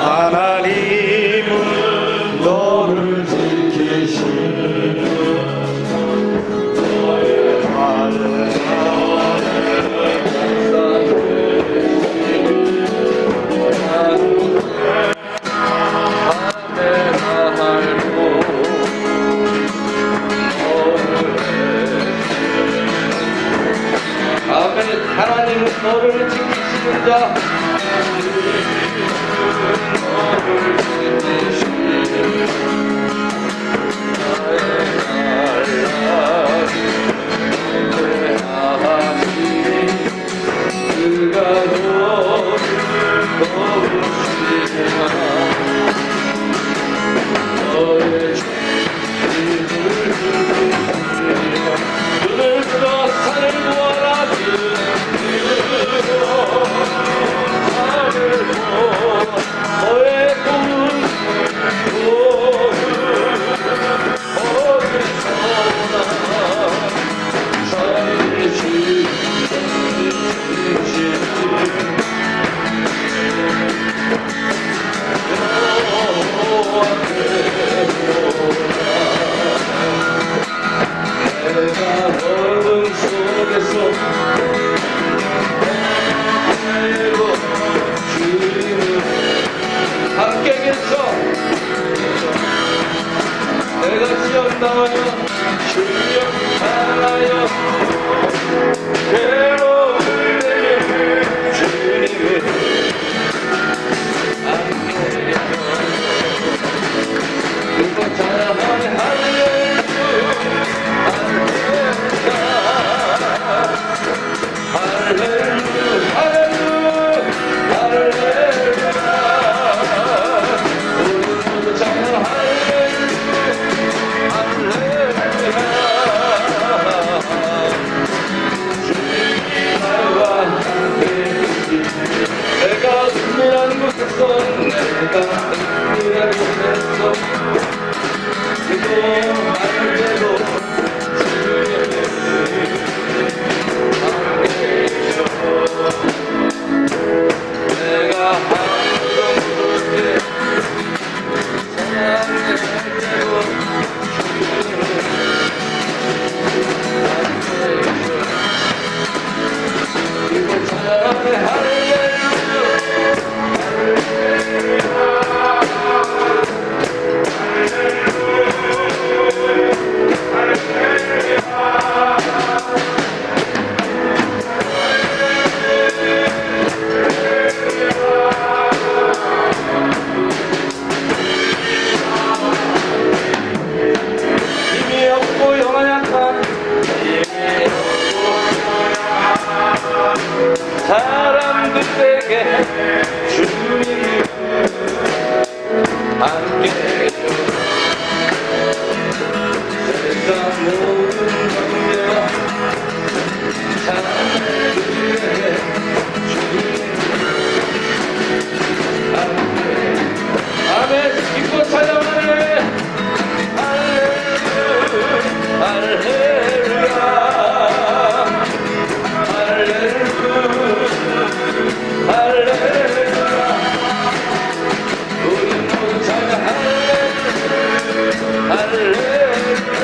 하나님은 너를 지키시는 너의 말을 하나님은 너를 지키시는 자 그가 너를 도우시리라 너의 죄를 눈을 들어 산을 보아라 너의 꿈은 어디서나 살리시 내가 어둠 속에서 주님을 함께 계셔 내가 지연당하여 충격하여 괴로움을 내며 주님을 함께 계셔 그거 찬양하네 할렐루야 할렐루야 할렐루야 할렐루야 우리 모두 찬양 할렐루야 할렐루야 주님이 나와 함께 내가 은밀한 곳에서 내가 은밀한 곳에서 기도 많은 대로 내가 한번 볼게 사랑의 대로 이곳 찬양하네 할렐루야 힘이 없고 연약한 사람들에게 주님이 함께 세상 모든 관계와 사람들에게 주님이 함께 아멘 기뻐 찬양하네 할렐루야 할렐루야 할렐루야 할렐루야 우리 모두 찬양 할렐루야 할렐루야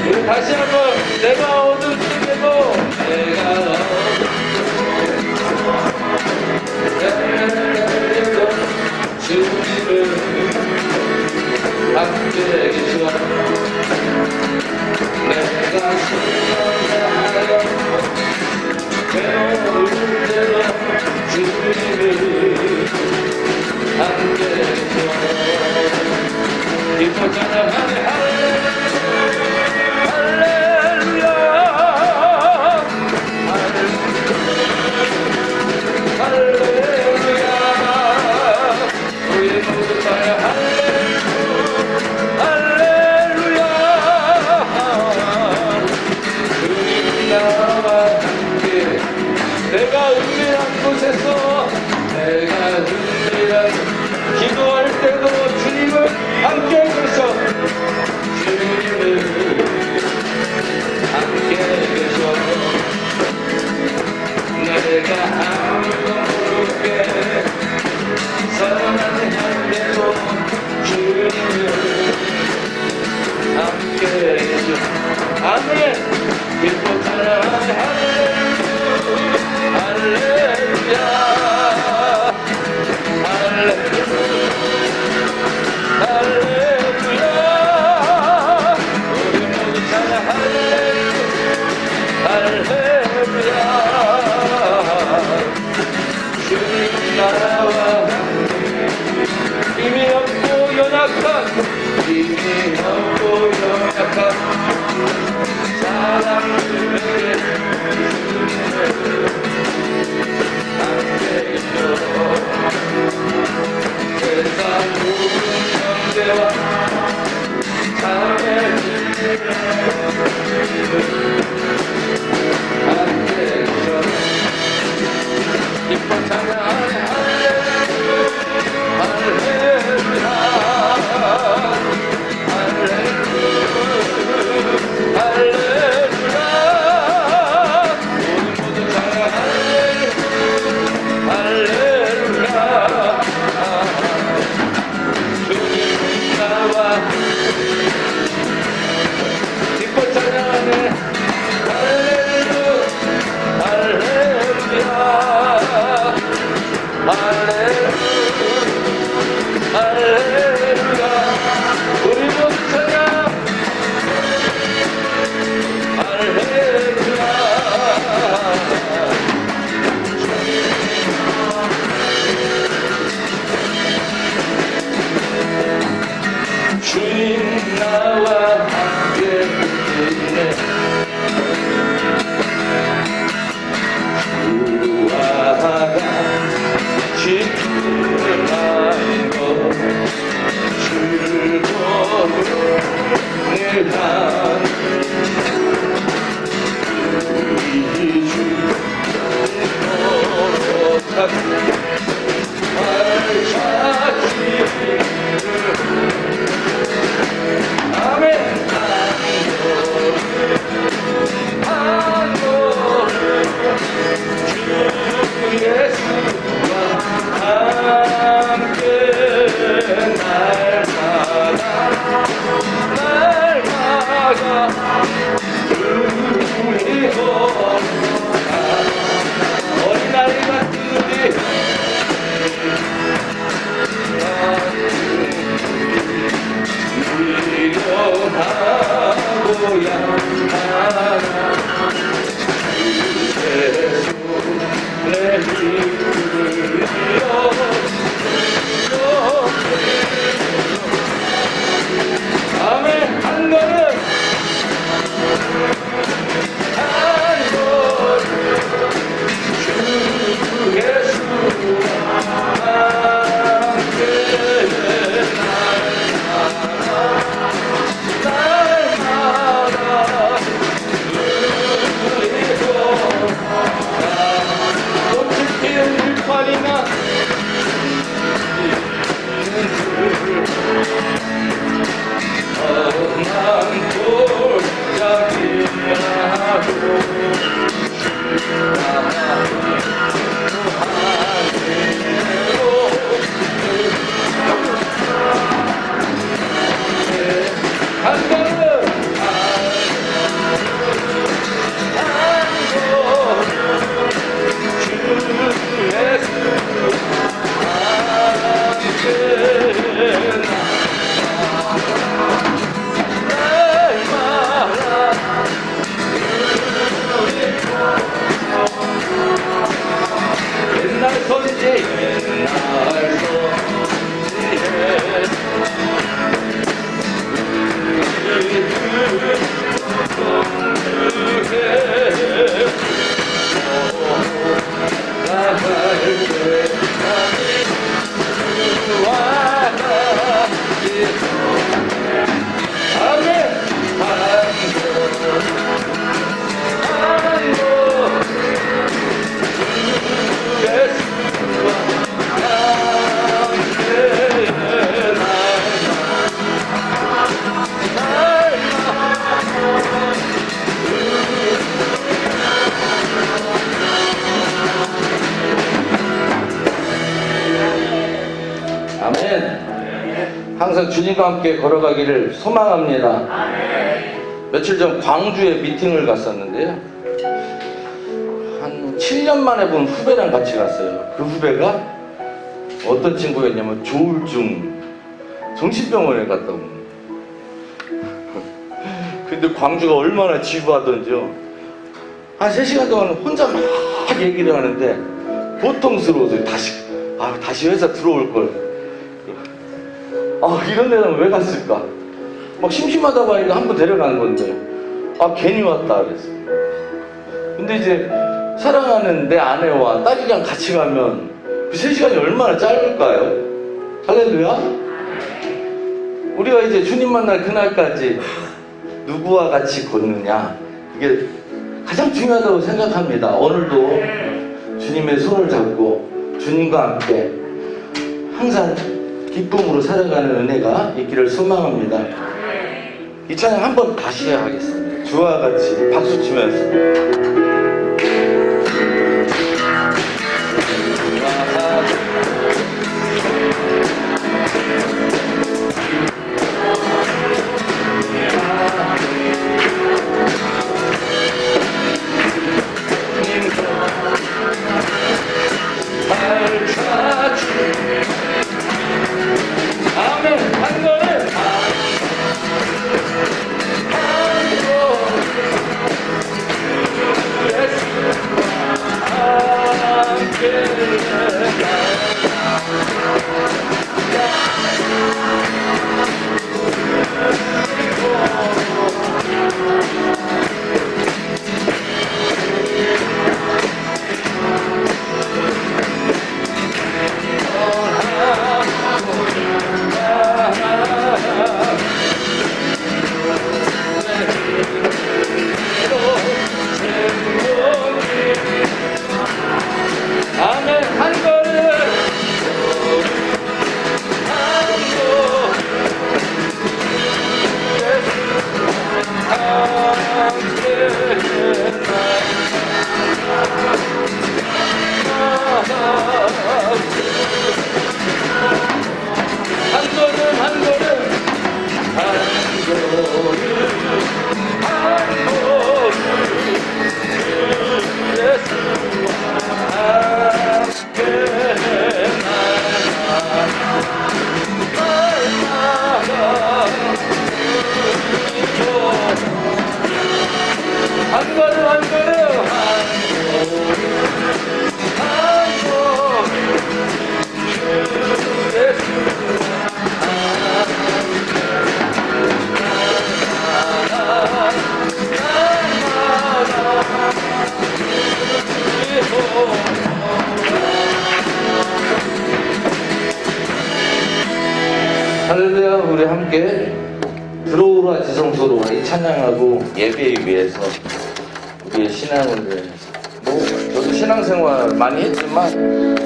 우리 다시 한번 내가 어둠 속에도 내가 어둠 속에도 주님을 함께 계셔 내가 순간하여 괴로울 때로 주님을 함께 계셔 기뻐 찬양하네 할렐루야 할렐루야 우리 모두 찬양 할렐루야 주님 나와 함께 내가 은밀한 곳에서 내가 은밀한 기도할 때도 주님을 함께 계셔 주님을 함께 계셔 할렐루야 할렐루야 우리 모두 찬양 할렐루야 주님 나와 힘이 없고 연약한 사람들에게 안되겠죠 세상 모든 형제와 자매들에게 안되겠죠 기뻐 찬양하네 할렐루야 할렐루야 우리 모두 찬양하네 할렐루야 주님 나와 기뻐 찬양하네 할렐루야 할렐루야 할렐루야 우리 모두 찬양 할렐루야 주님 나와 함께 있네 주와 같이 기쁨하고 즐거움을 하는 어린아이 같은 우리 일어나고야 하나 예수 내 힘을 아멘 한 걸음 한 걸음 주 예수와 함께 날마다 누리고 꽃을 피운 들판이나 험한 옛날 손지 옛날 아멘. 항상 주님과 함께 걸어가기를 소망합니다. 며칠 전 광주에 미팅을 갔었는데요. 7년 만에 본 후배랑 같이 갔어요. 그 후배가 어떤 친구였냐면 조울증 정신병원에 갔다고. 근데 광주가 얼마나 지루하던지요. 한 3시간 동안 혼자 막 얘기를 하는데 고통스러워서 다시 회사 들어올 걸. 이런 데는 왜 갔을까? 막 심심하다 보니까 한번 데려간 건데 괜히 왔다 그랬어. 근데 이제 사랑하는 내 아내와 딸이랑 같이 가면 그 3시간이 얼마나 짧을까요? 할렐루야? 우리가 이제 주님 만날 그날까지 누구와 같이 걷느냐, 그게 가장 중요하다고 생각합니다. 오늘도 주님의 손을 잡고 주님과 함께 항상 기쁨으로 살아가는 은혜가 있기를 소망합니다. 이 찬양 한번 다시 하겠습니다. 주와 같이 박수 치면서. 할렐루야. 우리 함께 들어오라 지성소로 이 찬양하고 예배에 위해서 우리의 신앙을 저도 신앙생활 많이 했지만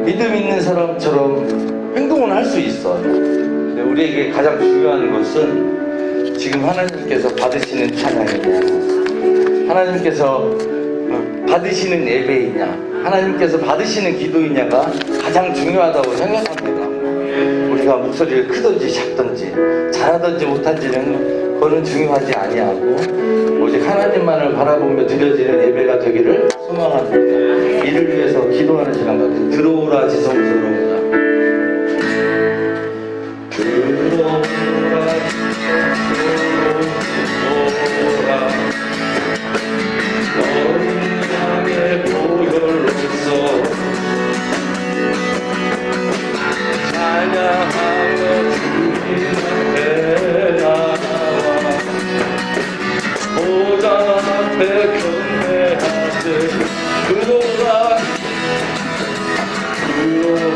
믿음 있는 사람처럼 행동은 할 수 있어. 근데 우리에게 가장 중요한 것은 지금 하나님께서 받으시는 찬양이냐, 하나님께서 받으시는 예배이냐, 하나님께서 받으시는 기도이냐가 가장 중요하다고 생각합니다. 우리가 목소리를 크든지 작든지 잘하든지 못한지는 그거는 중요하지 아니하고 오직 하나님만을 바라보며 드려지는 예배가 되기를 소망합니다. 이를 위해서 기도하는 시간 같은 들어오라 지성소로. 들어오라 너는 나의 보혈로서 찬양하며 주님 앞에 나와 보좌 앞에 경배하세. 들어오라 들어오라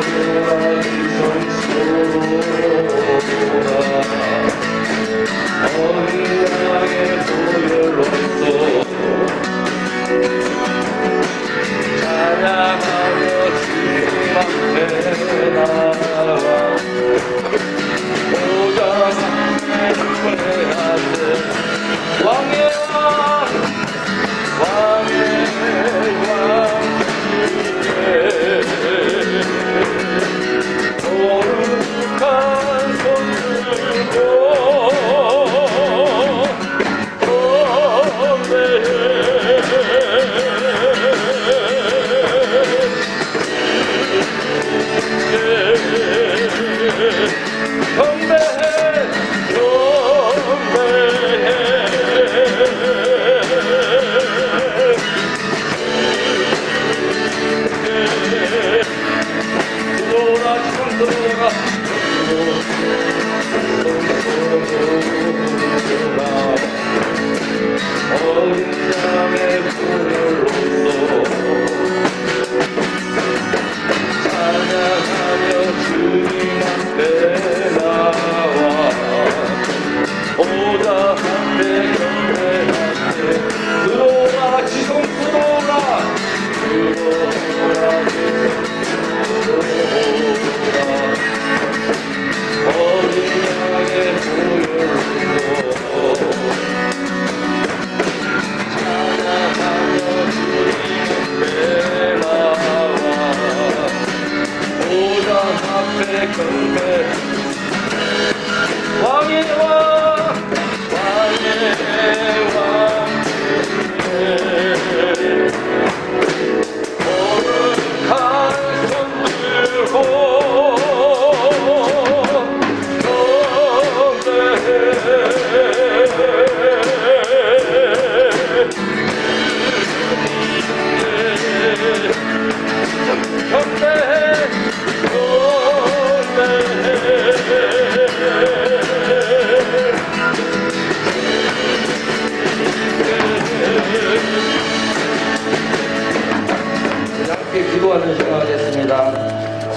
함께 기도하는 시간 하겠습니다.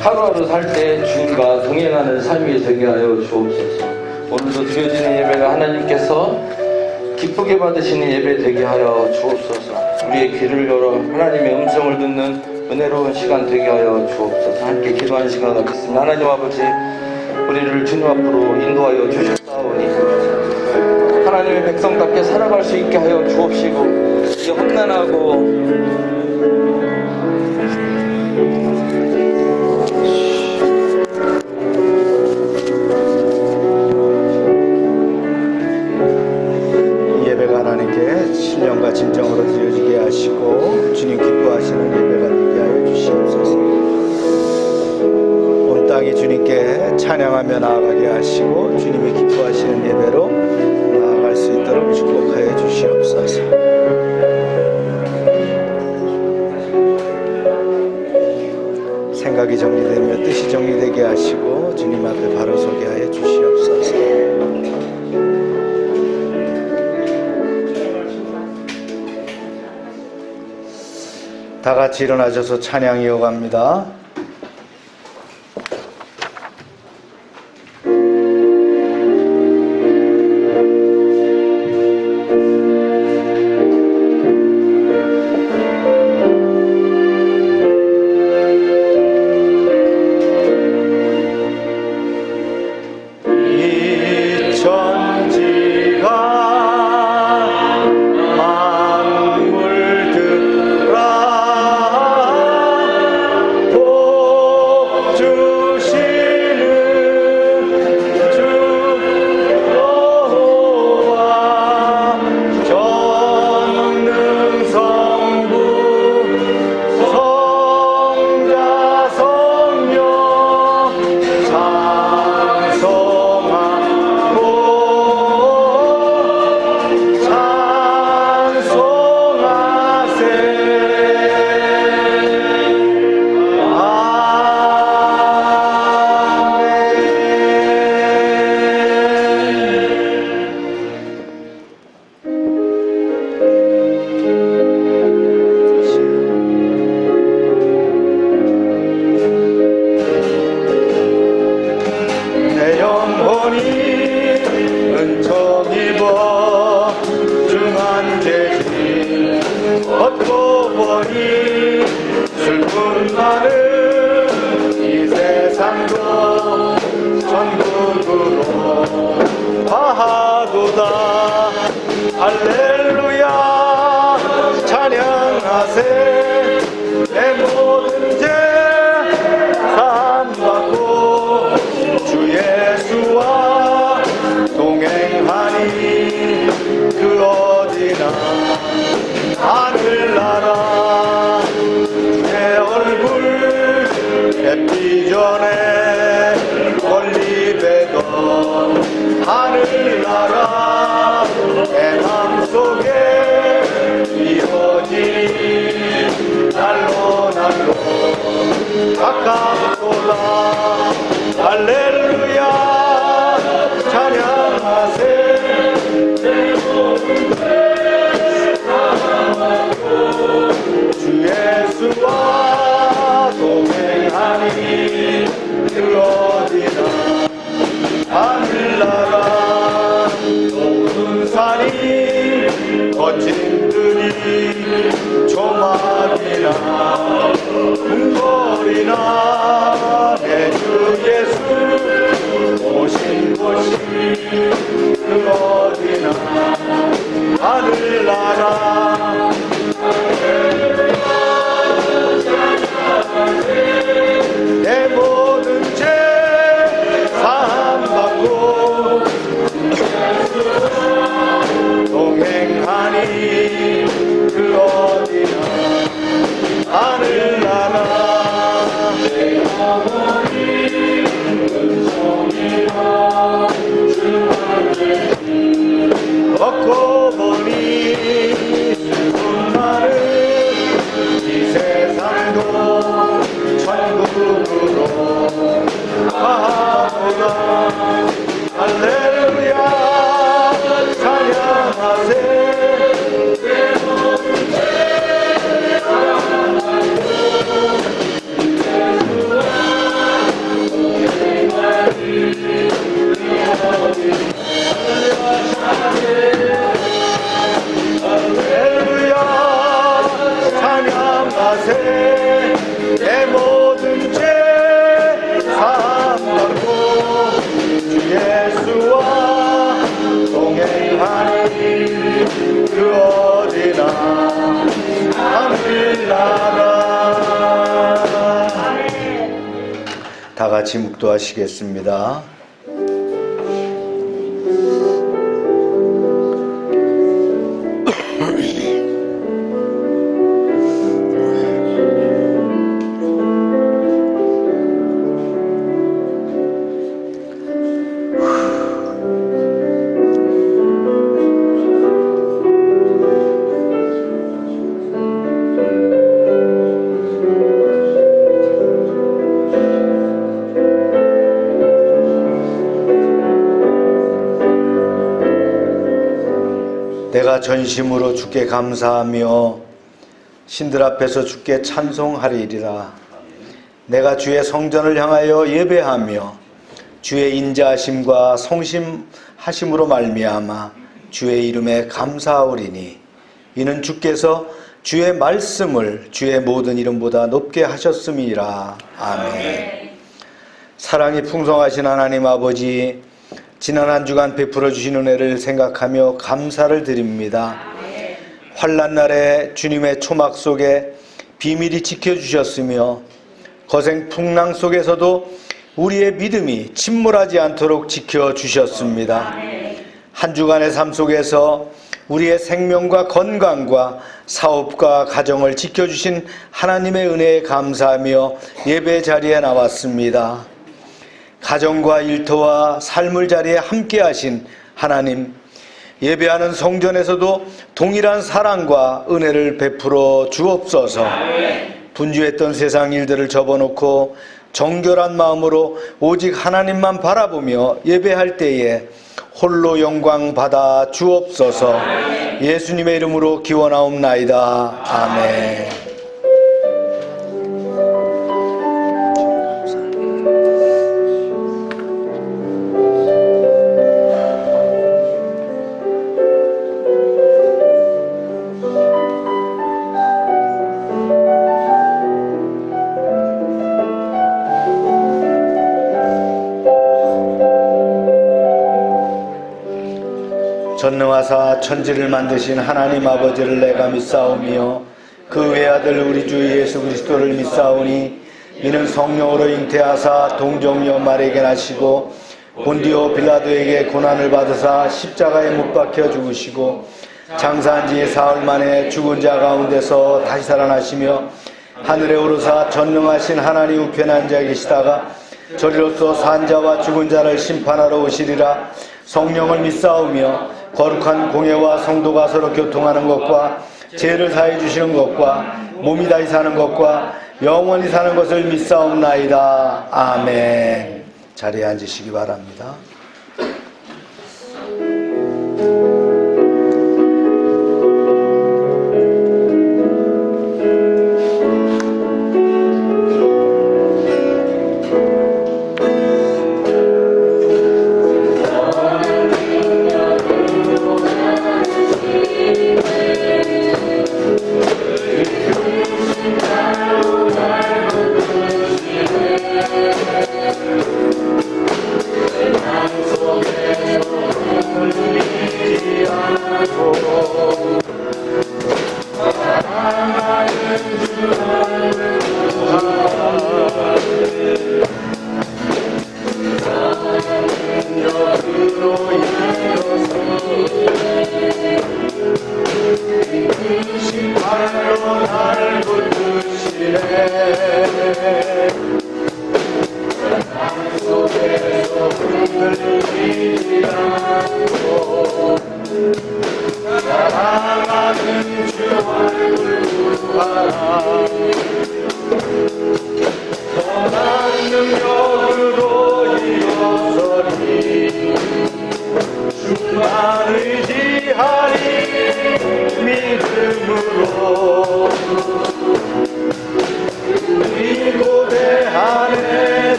하루하루 살 때 주님과 동행하는 삶이 되게 하여 주옵소서. 오늘도 드려지는 예배가 하나님께서 기쁘게 받으시는 예배 되게 하여 주옵소서. 우리의 귀를 열어 하나님의 음성을 듣는 은혜로운 시간 되게 하여 주옵소서. 함께 기도하는 시간 갖겠습니다. 하나님 아버지, 우리를 주님 앞으로 인도하여 주셨사오니 하나님의 백성답게 살아갈 수 있게 하여 주옵시고, 이 험난하고 예배가 하나님께 신령과 진정으로 드려지게 하시고 주님 기뻐하시는 예배가 되게 하여 주시옵소서. 온 땅이 주님께 찬양하며 나아가게 하시고 주님이 기뻐하시는 예배로 나아갈 수 있도록 축복하여 주시옵소서. 생각이 정리되며 뜻이 정리되게 하시고 주님 앞에 바로 서게 하여 주시옵소서. 다 같이 일어나셔서 찬양 이어갑니다. 할렐루야 찬양하세. 내 모든 죄 사함받고 주 예수와 동행하니 그 어디나 하늘나라 주의 얼굴 뵙기 전에 멀리 뵈던 하늘나라 내 맘속에 이어지니 날로 날로 가깝도다. 할렐루야 찬양하세. 내 모든 죄 사함받고 주 예수와 동행하니 그 어디나 하늘나라 모든 산이 거친들이 조막이나 궁궐이나 내 주 예수 오신 곳이 그 어디나 하늘나라 내 모든 죄 사함받고 동행하니 그 어디나 용서하세. 내 모든 죄 사함받고 주 예수와 동행하니 그 어디나 하늘나라. 다 같이 묵도하시겠습니다. 내가 전심으로 주께 감사하며 신들 앞에서 주께 찬송하리이리라. 내가 주의 성전을 향하여 예배하며 주의 인자하심과 성심하심으로 말미암아 주의 이름에 감사하오리니 이는 주께서 주의 말씀을 주의 모든 이름보다 높게 하셨음이라. 아멘. 사랑이 풍성하신 하나님 아버지, 지난 한 주간 베풀어 주신 은혜를 생각하며 감사를 드립니다. 환난 날에 주님의 초막 속에 비밀이 지켜주셨으며 거센 풍랑 속에서도 우리의 믿음이 침몰하지 않도록 지켜주셨습니다. 한 주간의 삶 속에서 우리의 생명과 건강과 사업과 가정을 지켜주신 하나님의 은혜에 감사하며 예배 자리에 나왔습니다. 가정과 일터와 삶을 자리에 함께 하신 하나님, 예배하는 성전에서도 동일한 사랑과 은혜를 베풀어 주옵소서. 분주했던 세상 일들을 접어놓고 정결한 마음으로 오직 하나님만 바라보며 예배할 때에 홀로 영광 받아 주옵소서. 예수님의 이름으로 기원하옵나이다. 아멘. 전능하사 천지를 만드신 하나님 아버지를 내가 믿사오며 그 외아들 우리 주 예수 그리스도를 믿사오니 이는 성령으로 잉태하사 동정녀 마리아에게 나시고 본디오 빌라도에게 고난을 받으사 십자가에 못 박혀 죽으시고 장사한 지 사흘 만에 죽은 자 가운데서 다시 살아나시며 하늘에 오르사 전능하신 하나님 우편에 앉아 계시다가 저리로서 산 자와 죽은 자를 심판하러 오시리라. 성령을 믿사오며 거룩한 공예와 성도가 서로 교통하는 것과 죄를 사해 주시는 것과 몸이 다시 사는 것과 영원히 사는 것을 믿사옵나이다. 아멘. 자리에 앉으시기 바랍니다.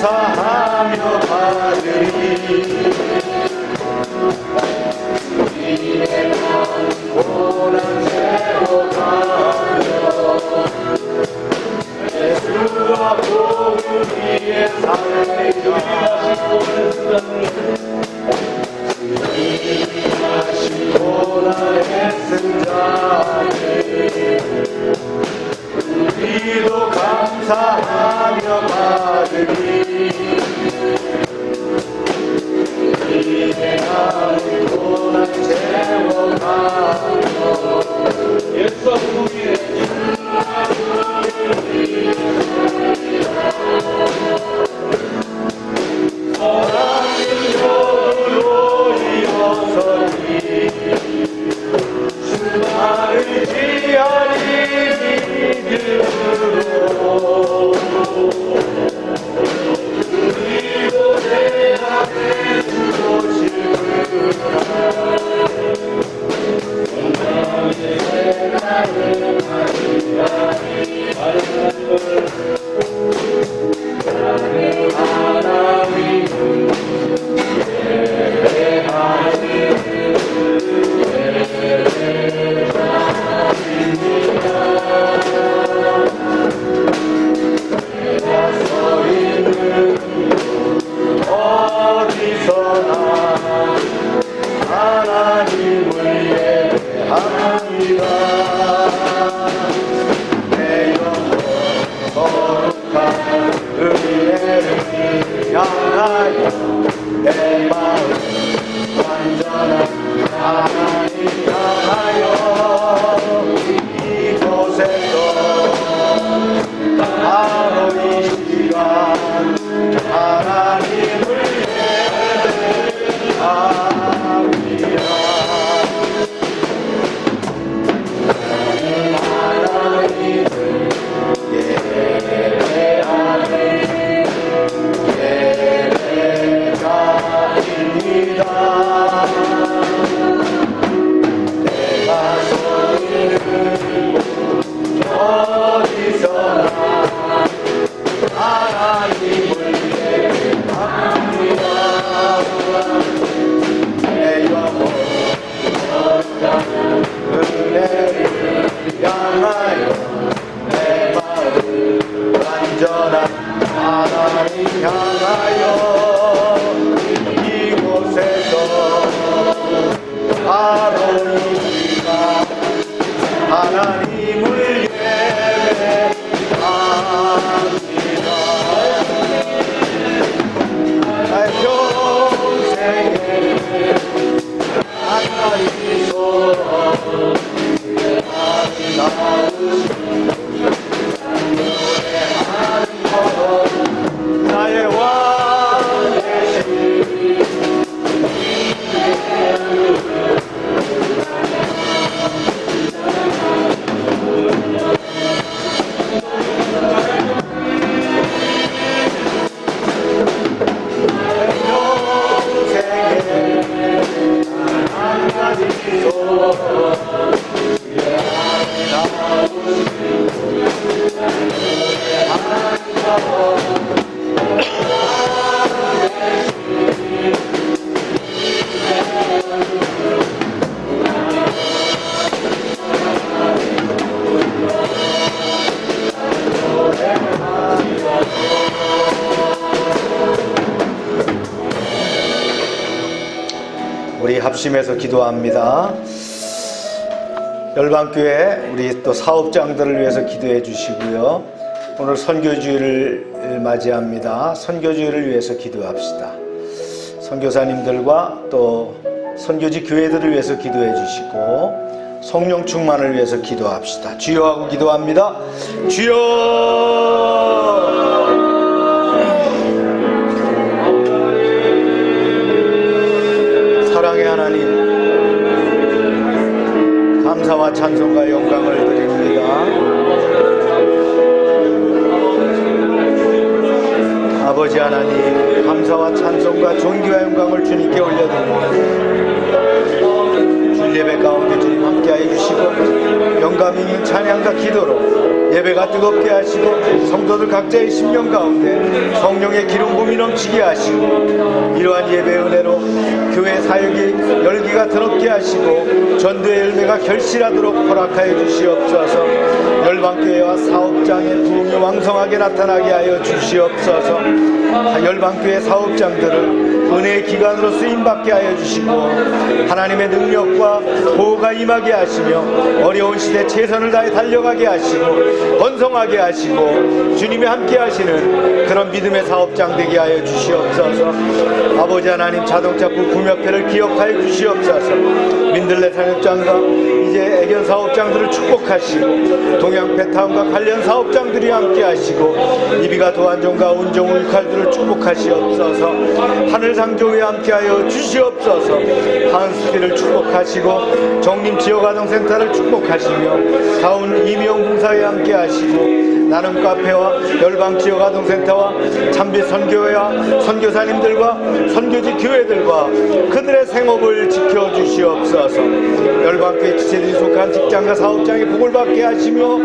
감사하며 받으리. 고난 세워가며 예수와 복음 위에 살아가시고 주님하신 고난의 승자들 우리도 감사하며 받으리. 인생하는 고난 채워가며 예수 위에 사랑의 혀로 일어서니 주말을 지하리 믿음으로 우리도 내 앞에 우리 합심해서 기도합니다. 열방교회 우리 또 사업장들을 위해서 기도해 주시고요. 오늘 선교주일을 맞이합니다. 선교주일을 위해서 기도합시다. 선교사님들과 또 선교지 교회들을 위해서 기도해 주시고 성령 충만을 위해서 기도합시다. 주여 하고 기도합니다. 주여! 사랑의 하나님, 감사와 찬송과 영광을 드립니다. 아버지 하나님, 감사와 찬송과 존귀와 영광을 주님께 올려드립니다. 주 예배 가운데 주님 함께하여 주시고 영감 있는 찬양과 기도로 예배가 뜨겁게 하시고 성도들 각자의 심령 가운데 성령의 기름 부음이 넘치게 하시고 이러한 예배 은혜로 교회 사역이 열기가 드럽게 하시고 전도의 열매가 결실하도록 허락하여 주시옵소서. 열방교회와 사업장의 부흥이 왕성하게 나타나게 하여 주시옵소서. 열방교회 사업장들을 은혜의 기관으로 쓰임받게 하여 주시고 하나님의 능력과 보호가 임하게 하시며 어려운 시대 최선을 다해 달려가게 하시고 번성하게 하시고 주님이 함께 하시는 그런 믿음의 사업장 되게 하여 주시옵소서. 아버지 하나님, 자동차부 구매협회를 기억하여 주시옵소서. 민들레 사업장과 이제 애견 사업장들을 축복하시고 동양 배타운과 관련 사업장들이 함께 하시고 이비가 도안종과 운종 울칼들을 축복하시옵소서. 하늘상조에 함께하여 주시옵소서. 한스피를 축복하시고 정림 지역아동센터를 축복하시며 다운 이명봉사에 함께하시고 나눔 카페와 열방 지역아동센터와 참빛 선교회와 선교사님들과 선교지 교회들과 그들의 생업을 지켜주시옵소서. 열방교회 지체들이 속한 직장과 사업장에 복을 받게 하시며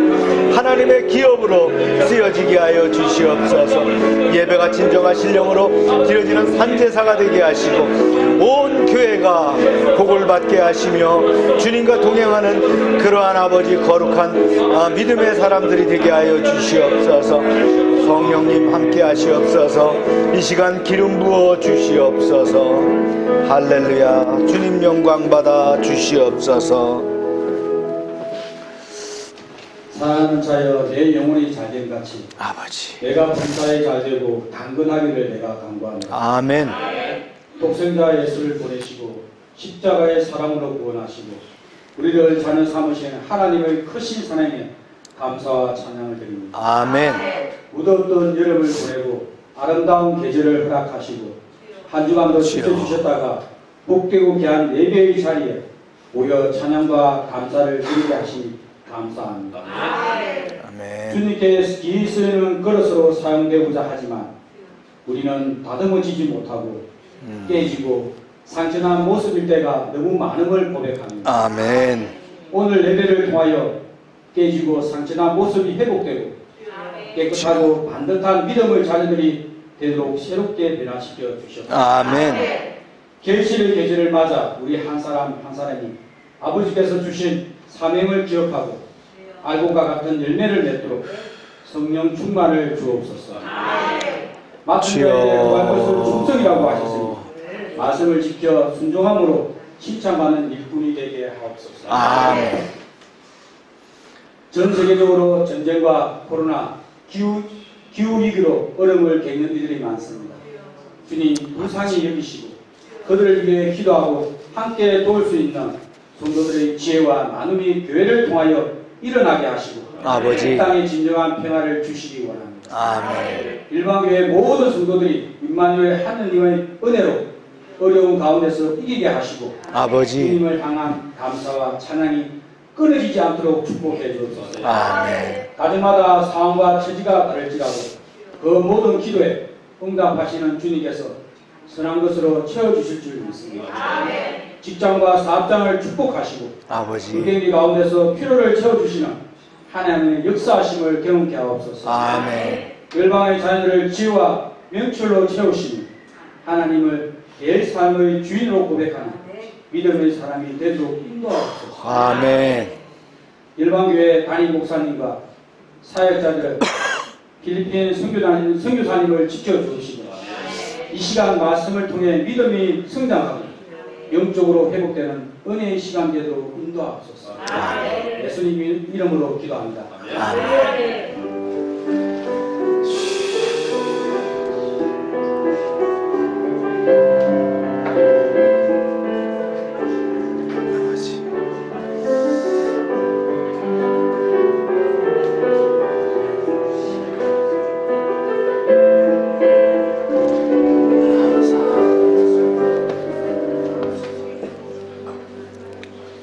하나님의 기업으로 쓰여지게 하여 주시옵소서. 예배가 진정한 신령으로 드려지는 산제사가 되게 하시고 온 교회가 복을 받게 하시며 주님과 동행하는 그러한 아버지 거룩한 믿음의 사람들이 되게 하여 주시옵소서. 성령님 함께 하시옵소서. 이 시간 기름 부어 주시옵소서. 할렐루야. 주님 영광 받아 주시옵소서. 사랑하는 자여, 내 영혼이 잘된 같이 아버지, 내가 범사에 잘되고 강건하기를 내가 간구하노라. 아멘. 독생자 예수를 보내시고 십자가의 사랑으로 구원하시고 우리를 자녀 삼으신 하나님의 크신 사랑에 감사와 찬양을 드립니다. 아멘. 무더웠던 여름을 보내고 아름다운 계절을 허락하시고 한 주간도 지켜주셨다가 복되고 귀한 예배의 자리에 모여 찬양과 감사를 드리게 하시니 감사합니다. 아멘. 주님께 길이 쓰이는 그릇으로 사용되고자 하지만 우리는 다듬어지지 못하고 깨지고 상처난 모습일 때가 너무 많음을 고백합니다. 아멘. 오늘 예배를 통하여 깨지고 상처난 모습이 회복되고 깨끗하고 반듯한 믿음을 자녀들이 되도록 새롭게 변화시켜 주셨습니다. 아멘. 결실의 계절을 맞아 우리 한 사람 한 사람이 아버지께서 주신 사명을 기억하고 알곡과 같은 열매를 맺도록 성령 충만을 주옵소서. 맡은 자에게 구할 것을 충성이라고 하셨으니 말씀을 지켜 순종함으로 칭찬받는 일꾼이 되게 하옵소서. 아멘. 전 세계적으로 전쟁과 코로나, 기후 위기로 어려움을 겪는 이들이 많습니다. 주님 불쌍히 여기시고 그들을 위해 기도하고 함께 도울 수 있는 성도들의 지혜와 나눔이 교회를 통하여 일어나게 하시고 아버지, 이 땅에 진정한 평화를 주시기 원합니다. 아멘. 일반교회 모든 성도들이 임마누엘 하느님의 은혜로 어려운 가운데서 이기게 하시고 아버지, 주님을 향한 감사와 찬양이 끊어지지 않도록 축복해 주옵소서. 아멘. 가정마다 상황과 처지가 다를지라도 그 모든 기도에 응답하시는 주님께서 선한 것으로 채워주실 줄 믿습니다. 직장과 사업장을 축복하시고 아버지, 의경기 가운데서 필요를 채워주시는 하나님의 역사하심을 경험케 하옵소서. 아멘. 열방의 자녀들을 지혜와 명철로 채우시니 하나님을 내 삶의 주인으로 고백하는 믿음의 사람이 되도록 인도하옵소서. 아멘. 열방교회 담임 목사님과 사역자들 필리핀 선교사님을 지켜주시고 이 시간 말씀을 통해 믿음이 성장하고 영적으로 회복되는 은혜의 시간 되도록 인도하옵소서. 예수님 이름으로 기도합니다. 아멘.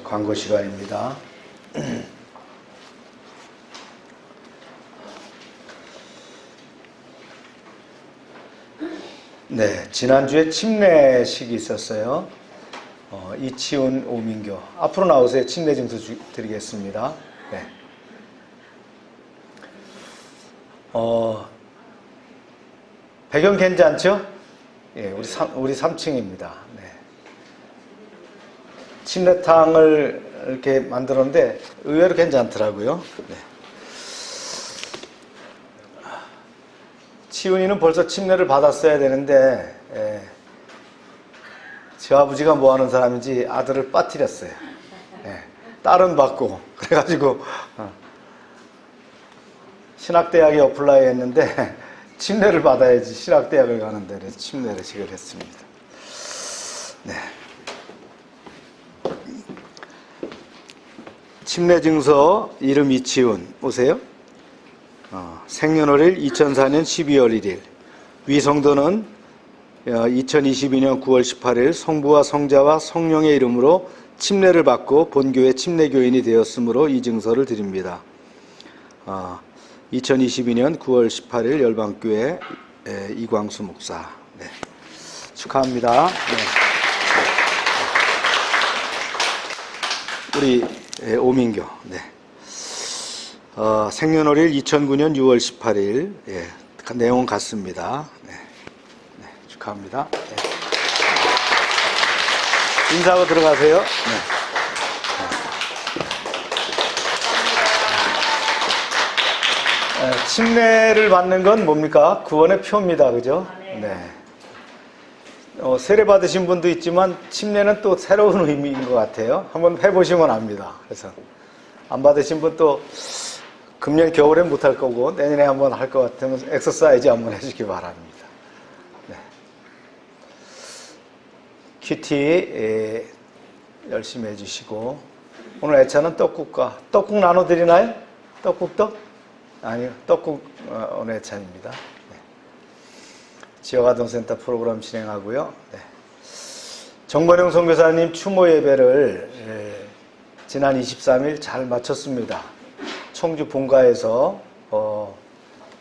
광고 시간입니다. 네, 지난주에 침례식이 있었어요. 이치훈 오민교 앞으로 나오세요. 침례 증서 드리겠습니다. 네. 배경 괜찮죠? 예, 우리 3층입니다. 네. 침례탕을 이렇게 만들었는데 의외로 괜찮더라고요. 네. 치훈이는 벌써 침례를 받았어야 되는데, 예, 저 아버지가 뭐 하는 사람인지 아들을 빠뜨렸어요. 예, 딸은 받고, 그래가지고, 신학대학에 어플라이 했는데, 침례를 받아야지 신학대학을 가는데, 그래서 침례식을 했습니다. 네. 침례증서 이름 이치훈, 오세요. 생년월일 2004년 12월 1일, 위성도는 2022년 9월 18일 성부와 성자와 성령의 이름으로 침례를 받고 본교회 침례교인이 되었으므로 이 증서를 드립니다. 2022년 9월 18일 열방교회 이광수 목사. 네. 축하합니다. 네. 우리 오민교. 네. 생년월일 2009년 6월 18일. 예, 내용은 같습니다. 네. 네, 축하합니다. 네. 인사하고 들어가세요. 네. 침례를 받는 건 뭡니까? 구원의 표입니다. 그죠? 네. 세례 받으신 분도 있지만 침례는 또 새로운 의미인 것 같아요. 한번 해보시면 압니다. 그래서 안 받으신 분 또 금년 겨울엔 못할 거고 내년에 한번 할 것 같으면 엑서사이즈 한번 해주기 바랍니다. 네. 큐티 열심히 해주시고, 오늘 애차는 떡국 나눠드리나요? 떡국도? 아니요, 떡국 오늘 애찬입니다. 네. 지역아동센터 프로그램 진행하고요. 네. 정건영 선교사님 추모 예배를 지난 23일 잘 마쳤습니다. 청주 본가에서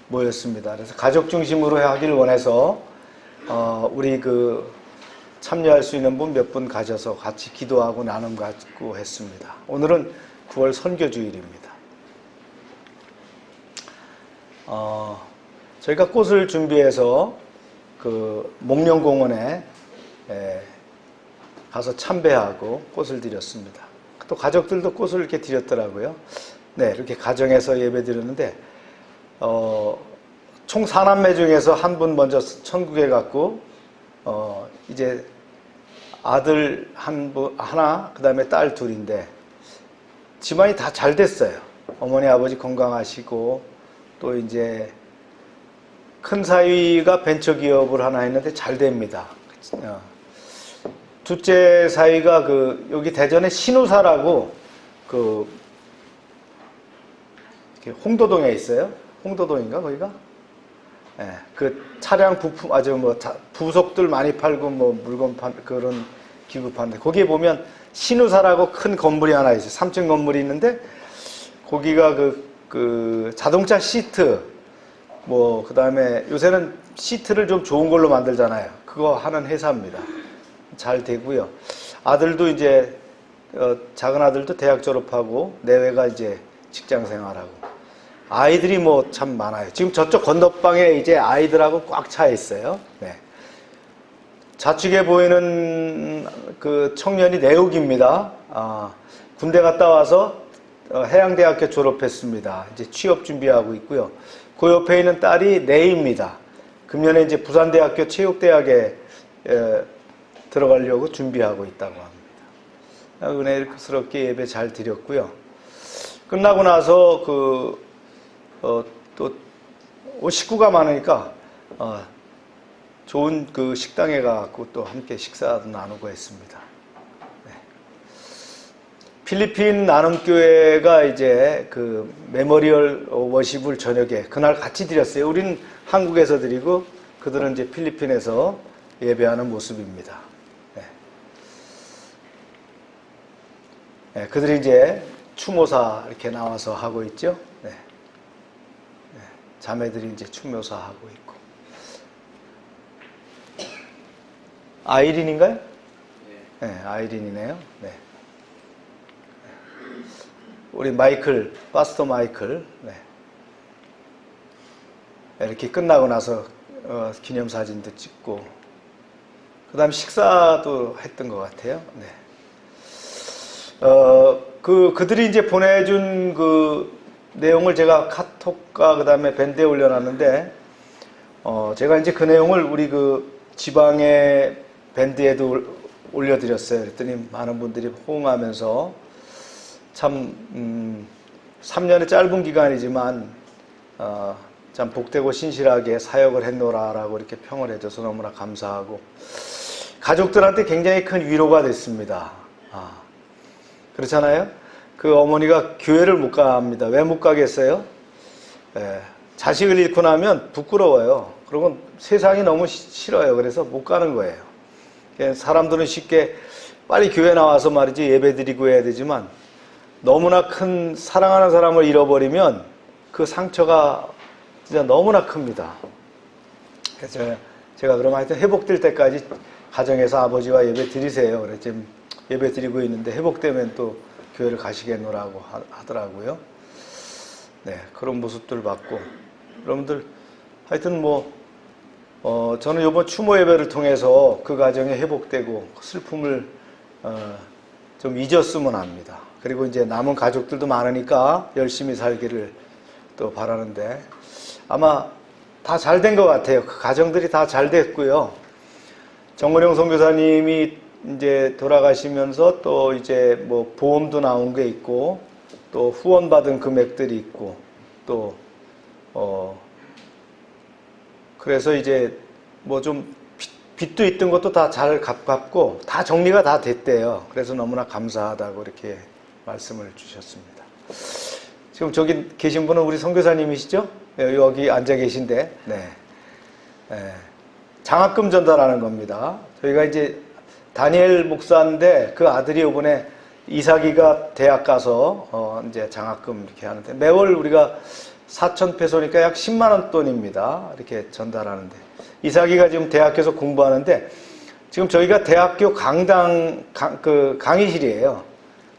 모였습니다. 그래서 가족 중심으로 하길 원해서 우리 참여할 수 있는 분 몇 분 가셔서 같이 기도하고 나눔 갖고 했습니다. 오늘은 9월 선교주일입니다. 저희가 꽃을 준비해서 목련공원에 가서 참배하고 꽃을 드렸습니다. 또 가족들도 꽃을 이렇게 드렸더라고요. 네, 이렇게 가정에서 예배 드렸는데, 총 4남매 중에서 한 분 먼저 천국에 갔고, 이제 아들 하나, 그 다음에 딸 둘인데, 집안이 다 잘 됐어요. 어머니, 아버지 건강하시고, 또 이제 큰 사위가 벤처기업을 하나 했는데 잘 됩니다. 둘째 사위가 여기 대전에 신우사라고 홍도동에 있어요. 홍도동인가 거기가? 네, 차량 부품 부속들 많이 팔고 물건 그런 기구 파는데, 거기에 보면 신우사라고 큰 건물이 하나 있어요. 3층 건물이 있는데, 거기가 자동차 시트, 그 다음에 요새는 시트를 좀 좋은 걸로 만들잖아요. 그거 하는 회사입니다. 잘 되고요. 아들도 이제, 작은 아들도 대학 졸업하고, 내외가 이제 직장 생활하고. 아이들이 참 많아요. 지금 저쪽 건너방에 이제 아이들하고 꽉 차 있어요. 네. 좌측에 보이는 청년이 내욱입니다. 군대 갔다 와서 해양대학교 졸업했습니다. 이제 취업 준비하고 있고요. 그 옆에 있는 딸이 내입니다. 금년에 이제 부산대학교 체육대학에 들어가려고 준비하고 있다고 합니다. 은혜스럽게 예배 잘 드렸고요. 끝나고 나서 또 식구가 많으니까 좋은 식당에 가고 또 함께 식사도 나누고 했습니다. 네. 필리핀 나눔교회가 이제 메모리얼 워십을 저녁에 그날 같이 드렸어요. 우리는 한국에서 드리고 그들은 이제 필리핀에서 예배하는 모습입니다. 네. 네, 그들이 이제 추모사 이렇게 나와서 하고 있죠. 네. 네, 자매들이 이제 추모사 하고 있고. 아이린인가요? 네, 아이린이네요. 네. 우리 파스터 마이클. 네. 이렇게 끝나고 나서 기념사진도 찍고 그 다음에 식사도 했던 것 같아요. 네. 그들이 이제 보내준 그 내용을 제가 카톡과 그 다음에 밴드에 올려놨는데, 제가 이제 그 내용을 우리 그 지방의 밴드에도 올려드렸어요. 그랬더니 많은 분들이 호응하면서 참, 3년의 짧은 기간이지만, 참 복되고 신실하게 사역을 했노라라고 이렇게 평을 해줘서 너무나 감사하고, 가족들한테 굉장히 큰 위로가 됐습니다. 그렇잖아요? 그 어머니가 교회를 못 갑니다. 왜 못 가겠어요? 자식을 잃고 나면 부끄러워요. 그리고 세상이 너무 싫어요. 그래서 못 가는 거예요. 사람들은 쉽게 빨리 교회 나와서 말이지 예배 드리고 해야 되지만 너무나 큰 사랑하는 사람을 잃어버리면 그 상처가 진짜 너무나 큽니다. 그래서 제가 그럼 하여튼 회복될 때까지 가정에서 아버지와 예배 드리세요. 그래서 지금 예배 드리고 있는데 회복되면 또 교회를 가시겠노라고 하더라고요. 네, 그런 모습들 봤고, 여러분들 하여튼 저는 이번 추모 예배를 통해서 그 가정이 회복되고 슬픔을 좀 잊었으면 합니다. 그리고 이제 남은 가족들도 많으니까 열심히 살기를 또 바라는데 아마 다 잘 된 것 같아요. 그 가정들이 다 잘 됐고요. 정근영 선교사님이 이제 돌아가시면서 또 이제 뭐 보험도 나온 게 있고 또 후원받은 금액들이 있고 또 그래서 이제 뭐 좀 빚도 있던 것도 다 잘 갚았고 다 정리가 다 됐대요. 그래서 너무나 감사하다고 이렇게 말씀을 주셨습니다. 지금 저기 계신 분은 우리 선교사님이시죠? 여기 앉아 계신데, 네. 장학금 전달하는 겁니다. 저희가 이제 다니엘 목사인데 그 아들이 이번에 이삭이가 대학 가서 이제 장학금 이렇게 하는데 매월 우리가 4,000페소니까 약 10만 원 돈입니다. 이렇게 전달하는데 이삭이가 지금 대학에서 공부하는데 지금 저희가 대학교 강의실이에요.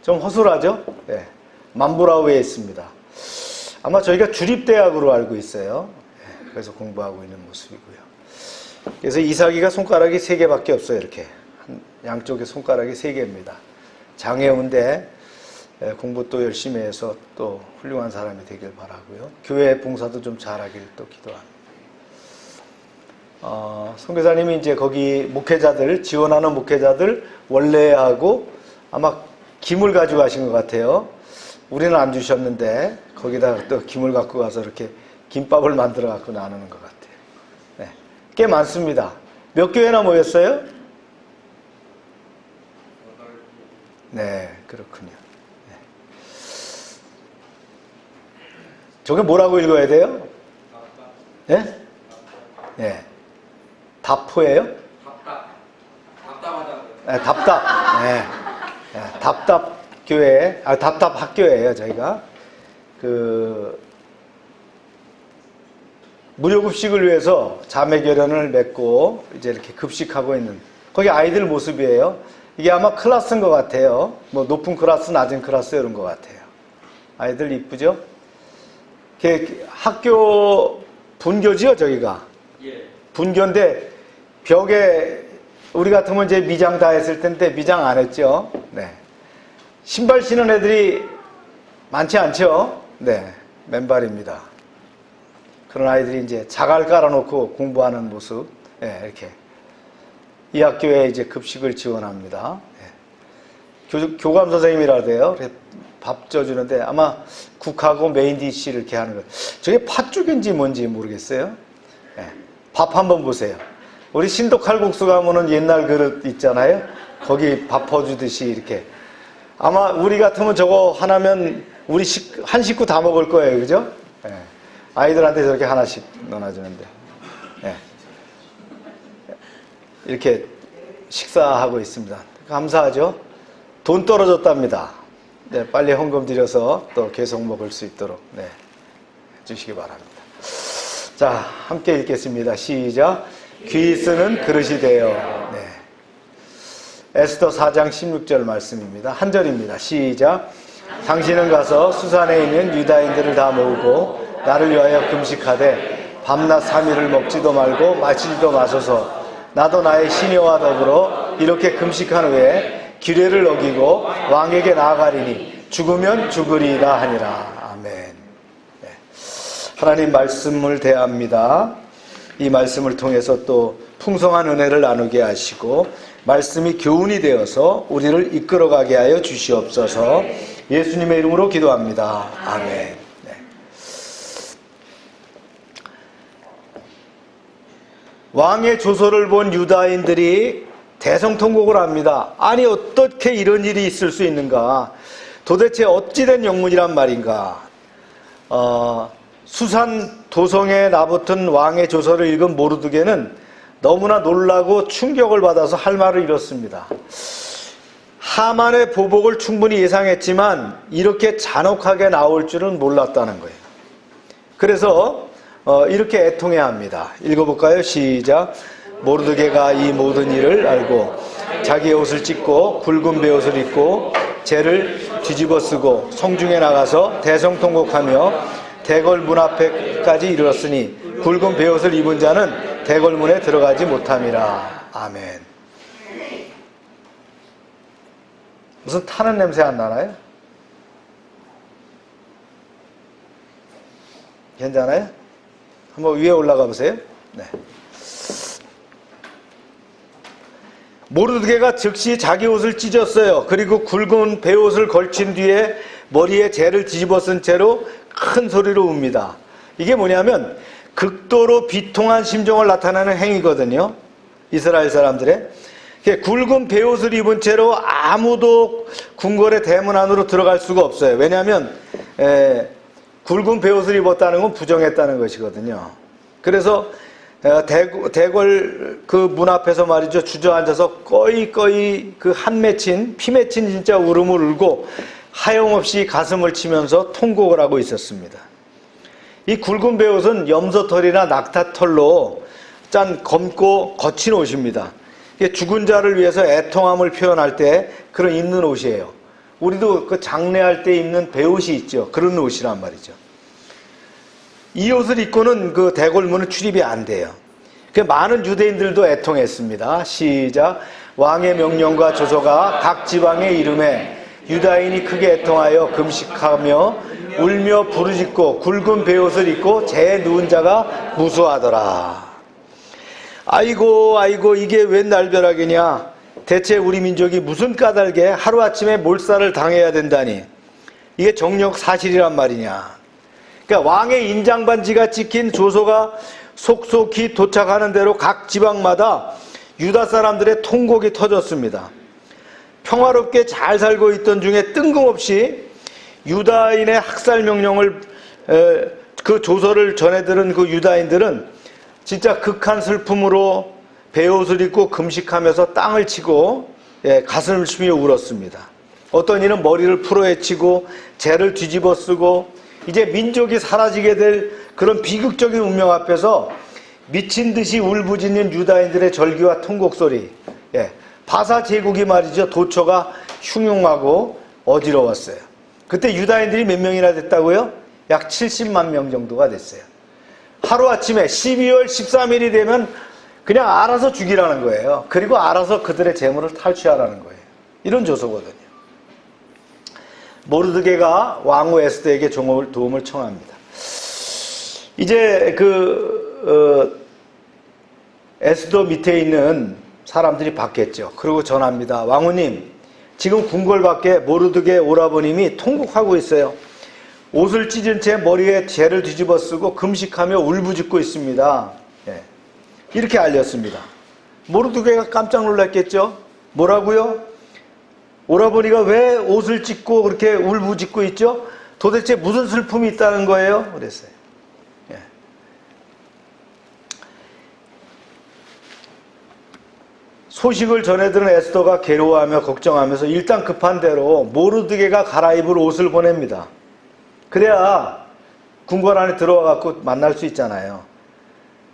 좀 허술하죠? 네. 만보라우에 있습니다. 아마 저희가 주립대학으로 알고 있어요. 네. 그래서 공부하고 있는 모습이고요. 그래서 이삭이가 손가락이 3개밖에 없어요. 이렇게 양쪽에 손가락이 3개입니다. 장애우인데 공부 또 열심히 해서 또 훌륭한 사람이 되길 바라고요. 교회 봉사도 좀 잘하길 또 기도합니다. 선교사님이 이제 거기 목회자들, 지원하는 목회자들 원래하고 아마 김을 가지고 가신 것 같아요. 우리는 안 주셨는데 거기다 또 김을 갖고 가서 이렇게 김밥을 만들어 갖고 나누는 것 같아요. 네. 꽤 많습니다. 몇 교회나 모였어요? 네, 그렇군요. 네. 저게 뭐라고 읽어야 돼요? 네? 네. 답포예요? 답답하다고요. 네, 답답. 네. 네, 답답 교회, 답답 학교예요, 저희가. 무료 급식을 위해서 자매 결연을 맺고 이제 이렇게 급식하고 있는 거기 아이들 모습이에요. 이게 아마 클래스인 것 같아요. 뭐 높은 클래스, 낮은 클래스 이런 것 같아요. 아이들 이쁘죠? 학교 분교지요, 저기가. 예. 분교인데 벽에 우리 같으면 이제 미장 다 했을 텐데 미장 안 했죠. 네. 신발 신은 애들이 많지 않죠. 네, 맨발입니다. 그런 아이들이 이제 자갈 깔아놓고 공부하는 모습. 네, 이렇게 이 학교에 이제 급식을 지원합니다. 네. 교감 선생님이라 돼요. 밥 쪄주는데 아마 국하고 메인 디쉬를 이렇게 하는 거예요. 저게 팥죽인지 뭔지 모르겠어요. 네. 밥 한번 보세요. 우리 신도 칼국수 가면은 옛날 그릇 있잖아요. 거기 밥 퍼주듯이 이렇게. 아마 우리 같으면 저거 하나면 우리 한 식구 다 먹을 거예요. 그죠? 네. 아이들한테 저렇게 하나씩 넣어주는데. 네. 이렇게 식사하고 있습니다. 감사하죠? 돈 떨어졌답니다. 네, 빨리 헌금 드려서 또 계속 먹을 수 있도록 네, 해주시기 바랍니다. 자, 함께 읽겠습니다. 시작. 귀 쓰는 그릇이 되어. 네. 에스더 4장 16절 말씀입니다. 한 절입니다. 시작. 당신은 가서 수산에 있는 유다인들을 다 모으고 나를 위하여 금식하되 밤낮 3일을 먹지도 말고 마시지도 마소서. 나도 나의 시녀와 더불어 이렇게 금식한 후에 규례를 어기고 왕에게 나아가리니 죽으면 죽으리이다 하니라. 아멘. 네. 하나님 말씀을 대합니다. 이 말씀을 통해서 또 풍성한 은혜를 나누게 하시고 말씀이 교훈이 되어서 우리를 이끌어가게 하여 주시옵소서. 예수님의 이름으로 기도합니다. 아멘. 네. 왕의 조서를 본 유다인들이 대성통곡을 합니다. 아니 어떻게 이런 일이 있을 수 있는가? 도대체 어찌된 영문이란 말인가? 수산 도성에 나붙은 왕의 조서를 읽은 모르드게는 너무나 놀라고 충격을 받아서 할 말을 잃었습니다. 하만의 보복을 충분히 예상했지만 이렇게 잔혹하게 나올 줄은 몰랐다는 거예요. 그래서 이렇게 애통해합니다. 읽어볼까요? 시작. 모르드게가 이 모든 일을 알고 자기의 옷을 찢고 굵은 베옷을 입고 재를 뒤집어 쓰고 성중에 나가서 대성통곡하며 대궐 문 앞에까지 이르렀으니 굵은 베옷을 입은 자는 대궐문에 들어가지 못함이라. 아멘. 무슨 타는 냄새 안 나나요? 괜찮아요? 한번 위에 올라가 보세요. 네. 모르드게가 즉시 자기 옷을 찢었어요. 그리고 굵은 베옷을 걸친 뒤에 머리에 재를 뒤집어 쓴 채로 큰 소리로 웁니다. 이게 뭐냐면 극도로 비통한 심정을 나타내는 행위거든요. 이스라엘 사람들의. 굵은 베옷을 입은 채로 아무도 궁궐의 대문 안으로 들어갈 수가 없어요. 왜냐하면 굵은 베옷을 입었다는 건 부정했다는 것이거든요. 그래서 대궐 그 문 앞에서 말이죠, 주저앉아서 꺼이 그 한 맺힌 피 맺힌 진짜 울음을 울고 하염없이 가슴을 치면서 통곡을 하고 있었습니다. 이 굵은 베옷은 염소털이나 낙타털로 짠 검고 거친 옷입니다. 이게 죽은 자를 위해서 애통함을 표현할 때 그런 입는 옷이에요. 우리도 그 장례할 때 입는 베옷이 있죠. 그런 옷이란 말이죠. 이 옷을 입고는 그 대궐문은 출입이 안 돼요. 많은 유대인들도 애통했습니다. 시작. 왕의 명령과 조서가 각 지방에 이름에 유다인이 크게 애통하여 금식하며 울며 부르짖고 굵은 베옷을 입고 재에 누운 자가 무수하더라. 아이고 이게 웬 날벼락이냐. 대체 우리 민족이 무슨 까닭에 하루아침에 몰살을 당해야 된다니. 이게 정력 사실이란 말이냐. 그러니까 왕의 인장반지가 찍힌 조서가 속속히 도착하는 대로 각 지방마다 유다 사람들의 통곡이 터졌습니다. 평화롭게 잘 살고 있던 중에 뜬금없이 유다인의 학살 명령을 그 조서를 전해 들은 그 유다인들은 진짜 극한 슬픔으로 베옷을 입고 금식하면서 땅을 치고 가슴을 치며 울었습니다. 어떤 이는 머리를 풀어헤치고 재를 뒤집어 쓰고 이제 민족이 사라지게 될 그런 비극적인 운명 앞에서 미친 듯이 울부짖는 유다인들의 절규와 통곡 소리. 바사 제국이 말이죠, 도처가 흉흉하고 어지러웠어요. 그때 유다인들이 몇 명이나 됐다고요? 약 70만 명 정도가 됐어요. 하루아침에 12월 13일이 되면 그냥 알아서 죽이라는 거예요. 그리고 알아서 그들의 재물을 탈취하라는 거예요. 이런 조서거든요. 모르드게가 왕후 에스더에게 도움을 청합니다. 이제 에스더 밑에 있는 사람들이 받겠죠. 그리고 전합니다. 왕후님, 지금 궁궐 밖에 모르드게 오라버님이 통곡하고 있어요. 옷을 찢은 채 머리에 재를 뒤집어 쓰고 금식하며 울부짖고 있습니다. 이렇게 알렸습니다. 모르드게가 깜짝 놀랐겠죠. 뭐라고요? 오라버니가 왜 옷을 찢고 그렇게 울부짖고 있죠? 도대체 무슨 슬픔이 있다는 거예요? 그랬어요. 소식을 전해들은 에스더가 괴로워하며 걱정하면서 일단 급한 대로 모르드게가 갈아입을 옷을 보냅니다. 그래야 궁궐 안에 들어와 갖고 만날 수 있잖아요.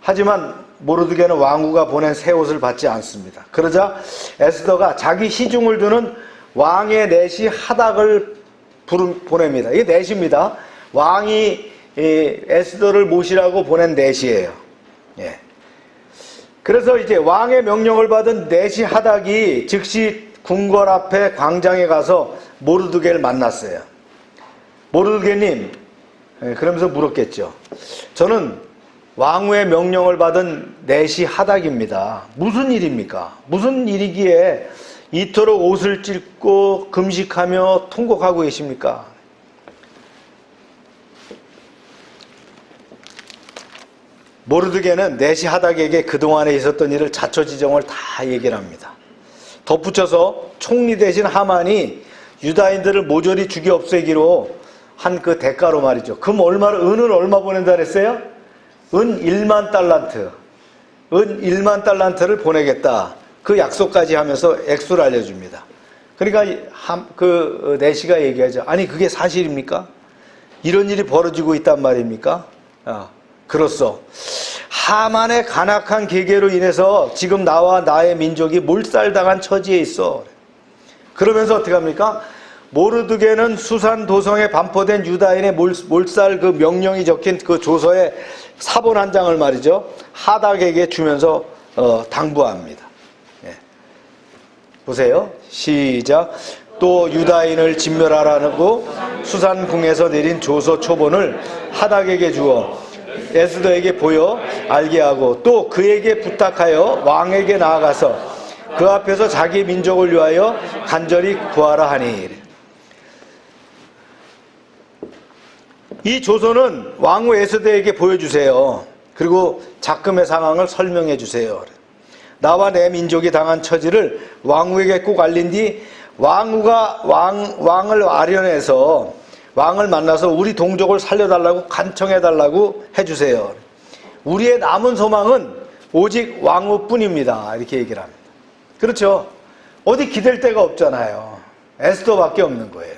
하지만 모르드게는 왕후가 보낸 새 옷을 받지 않습니다. 그러자 에스더가 자기 시중을 두는 왕의 내시 하닥을 보냅니다. 이게 내시입니다. 왕이 에스더를 모시라고 보낸 넷이에요. 예. 그래서 이제 왕의 명령을 받은 넷이 하닥이 즉시 궁궐 앞에 광장에 가서 모르드게를 만났어요. 모르드게님, 그러면서 물었겠죠. 저는 왕후의 명령을 받은 넷이 하닥입니다. 무슨 일입니까? 무슨 일이기에 이토록 옷을 찢고 금식하며 통곡하고 계십니까? 모르드게는 넷이 하닥에게 그동안에 있었던 일을 자초지종을 다 얘기를 합니다. 덧붙여서 총리 대신 하만이 유다인들을 모조리 죽여 없애기로 한 그 대가로 말이죠. 은을 얼마 보낸다 그랬어요? 은 1만 달란트. 은 1만 달란트를 보내겠다. 그 약속까지 하면서 액수를 알려줍니다. 그러니까 네시가 얘기하죠. 아니 그게 사실입니까? 이런 일이 벌어지고 있단 말입니까? 그렇소. 하만의 간악한 계계로 인해서 지금 나와 나의 민족이 몰살당한 처지에 있어. 그러면서 어떻게 합니까? 모르드게는 수산 도성에 반포된 유다인의 몰살 그 명령이 적힌 그 조서의 사본 한 장을 말이죠. 하닥에게 주면서 당부합니다. 예. 보세요. 시작. 또 유다인을 진멸하라고 수산궁에서 내린 조서 초본을 하닥에게 주어 에스더에게 보여 알게 하고 또 그에게 부탁하여 왕에게 나아가서 그 앞에서 자기 민족을 위하여 간절히 구하라 하니. 이 조서는 왕후 에스더에게 보여주세요. 그리고 작금의 상황을 설명해 주세요. 나와 내 민족이 당한 처지를 왕후에게 꼭 알린 뒤 왕후가 왕을 아련해서 왕을 만나서 우리 동족을 살려달라고 간청해달라고 해주세요. 우리의 남은 소망은 오직 왕후뿐입니다. 이렇게 얘기를 합니다. 그렇죠. 어디 기댈 데가 없잖아요. 에스더밖에 없는 거예요.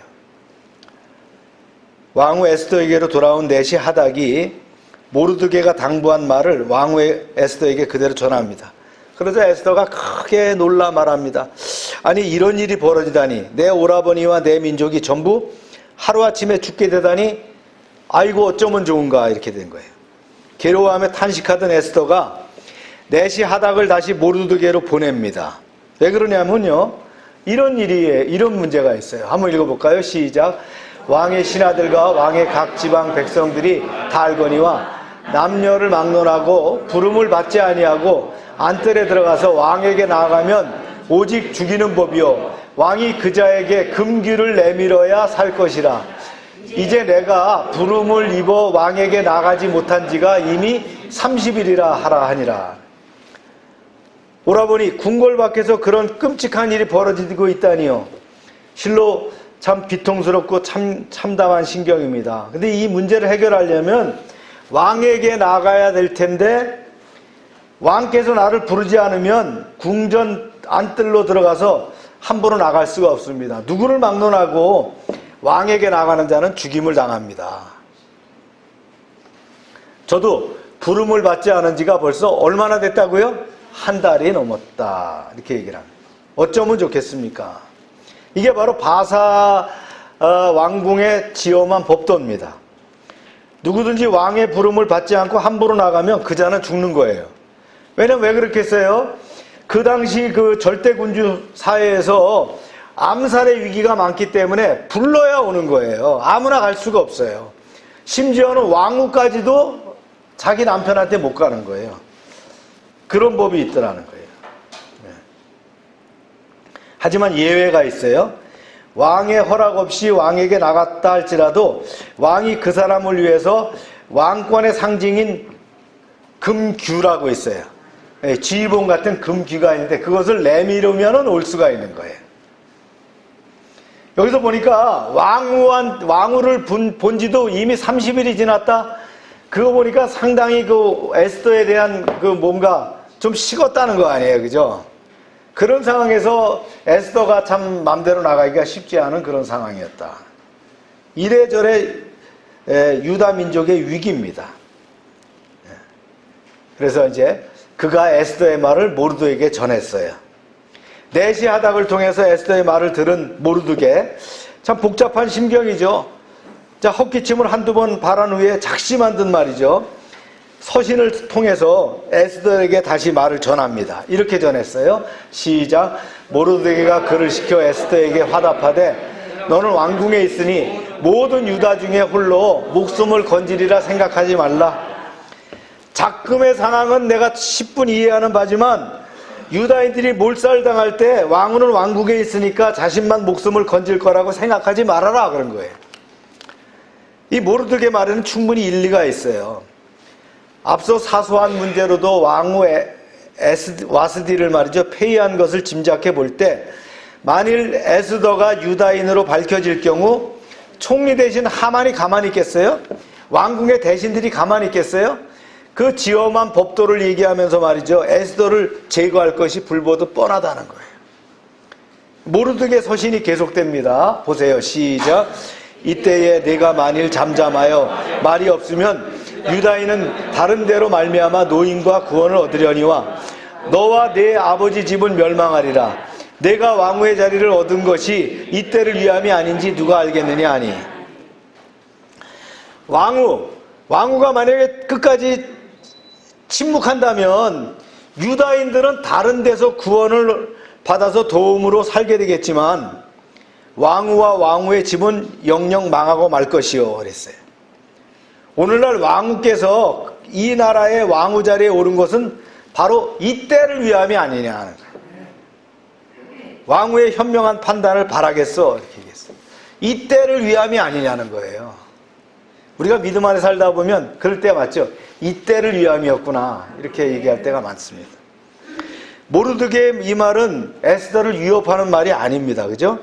왕후 에스더에게로 돌아온 넷이 하닥이 모르드게가 당부한 말을 왕후 에스더에게 그대로 전합니다. 그러자 에스더가 크게 놀라 말합니다. 아니 이런 일이 벌어지다니 내 오라버니와 내 민족이 전부 하루아침에 죽게 되다니 아이고 어쩌면 좋은가 이렇게 된 거예요. 괴로워하며 탄식하던 에스더가 넷이 하닥을 다시 모르드게로 보냅니다. 왜 그러냐면요. 이런 문제가 있어요. 한번 읽어볼까요? 시작. 왕의 신하들과 왕의 각 지방 백성들이 다 알거니와 남녀를 막론하고 부름을 받지 아니하고 안뜰에 들어가서 왕에게 나아가면 오직 죽이는 법이요 왕이 그자에게 금귀를 내밀어야 살 것이라. 이제 내가 부름을 입어 왕에게 나가지 못한 지가 이미 30일이라 하라 하니라. 오라버니 궁궐 밖에서 그런 끔찍한 일이 벌어지고 있다니요. 실로 참 비통스럽고 참담한 신경입니다. 근데 이 문제를 해결하려면 왕에게 나가야 될 텐데 왕께서 나를 부르지 않으면 궁전 안뜰로 들어가서 함부로 나갈 수가 없습니다. 누구를 막론하고 왕에게 나가는 자는 죽임을 당합니다. 저도 부름을 받지 않은 지가 벌써 얼마나 됐다고요? 한 달이 넘었다. 이렇게 얘기를 합니다. 어쩌면 좋겠습니까? 이게 바로 바사 왕궁의 지엄한 법도입니다. 누구든지 왕의 부름을 받지 않고 함부로 나가면 그 자는 죽는 거예요. 왜냐면 왜 그렇겠어요? 그 당시 그 절대군주 사회에서 암살의 위기가 많기 때문에 불러야 오는 거예요. 아무나 갈 수가 없어요. 심지어는 왕후까지도 자기 남편한테 못 가는 거예요. 그런 법이 있더라는 거예요. 하지만 예외가 있어요. 왕의 허락 없이 왕에게 나갔다 할지라도 왕이 그 사람을 위해서 왕권의 상징인 금규라고 있어요. 지휘봉 같은 금규가 있는데 그것을 내밀으면 올 수가 있는 거예요. 여기서 보니까 왕후를 본 지도 이미 30일이 지났다. 그거 보니까 상당히 그 에스더에 대한 그 뭔가 좀 식었다는 거 아니에요. 그죠? 그런 상황에서 에스더가 참 맘대로 나가기가 쉽지 않은 그런 상황이었다. 이래저래 유다 민족의 위기입니다. 그래서 이제 그가 에스더의 말을 모르드에게 전했어요. 넷이 하닥을 통해서 에스더의 말을 들은 모르드게 참 복잡한 심경이죠. 자, 헛기침을 한두 번 바란 후에 작심한 듯 말이죠. 서신을 통해서 에스더에게 다시 말을 전합니다. 이렇게 전했어요. 시작. 모르드게가 그를 시켜 에스더에게 화답하되 너는 왕궁에 있으니 모든 유다 중에 홀로 목숨을 건지리라 생각하지 말라. 작금의 상황은 내가 10분 이해하는 바지만 유다인들이 몰살당할 때 왕후는 왕국에 있으니까 자신만 목숨을 건질 거라고 생각하지 말아라 그런 거예요. 이 모르드게 말에는 충분히 일리가 있어요. 앞서 사소한 문제로도 왕후 와스디를 말이죠, 폐위한 것을 짐작해 볼 때 만일 에스더가 유다인으로 밝혀질 경우 총리 대신 하만이 가만히 있겠어요? 왕궁의 대신들이 가만히 있겠어요? 그 지엄한 법도를 얘기하면서 말이죠, 에스더를 제거할 것이 불보듯 뻔하다는 거예요. 모르드게 서신이 계속됩니다. 보세요. 시작. 이때에 내가 만일 잠잠하여 말이 없으면 유다인은 다른 데로 말미암아 노임과 구원을 얻으려니와 너와 내 아버지 집은 멸망하리라. 내가 왕후의 자리를 얻은 것이 이때를 위함이 아닌지 누가 알겠느냐 하니. 왕후가 만약에 끝까지 침묵한다면 유다인들은 다른 데서 구원을 받아서 도움으로 살게 되겠지만 왕후와 왕후의 집은 영영 망하고 말 것이요 그랬어요. 오늘날 왕후께서 이 나라의 왕후 자리에 오른 것은 바로 이때를 위함이 아니냐 하는 거예요. 왕후의 현명한 판단을 바라겠어 이렇게 얘기했어요. 이때를 위함이 아니냐는 거예요. 우리가 믿음 안에 살다 보면 그럴 때가 맞죠. 이때를 위함이었구나 이렇게 얘기할 때가 많습니다. 모르드게의 이 말은 에스더를 위협하는 말이 아닙니다. 그죠?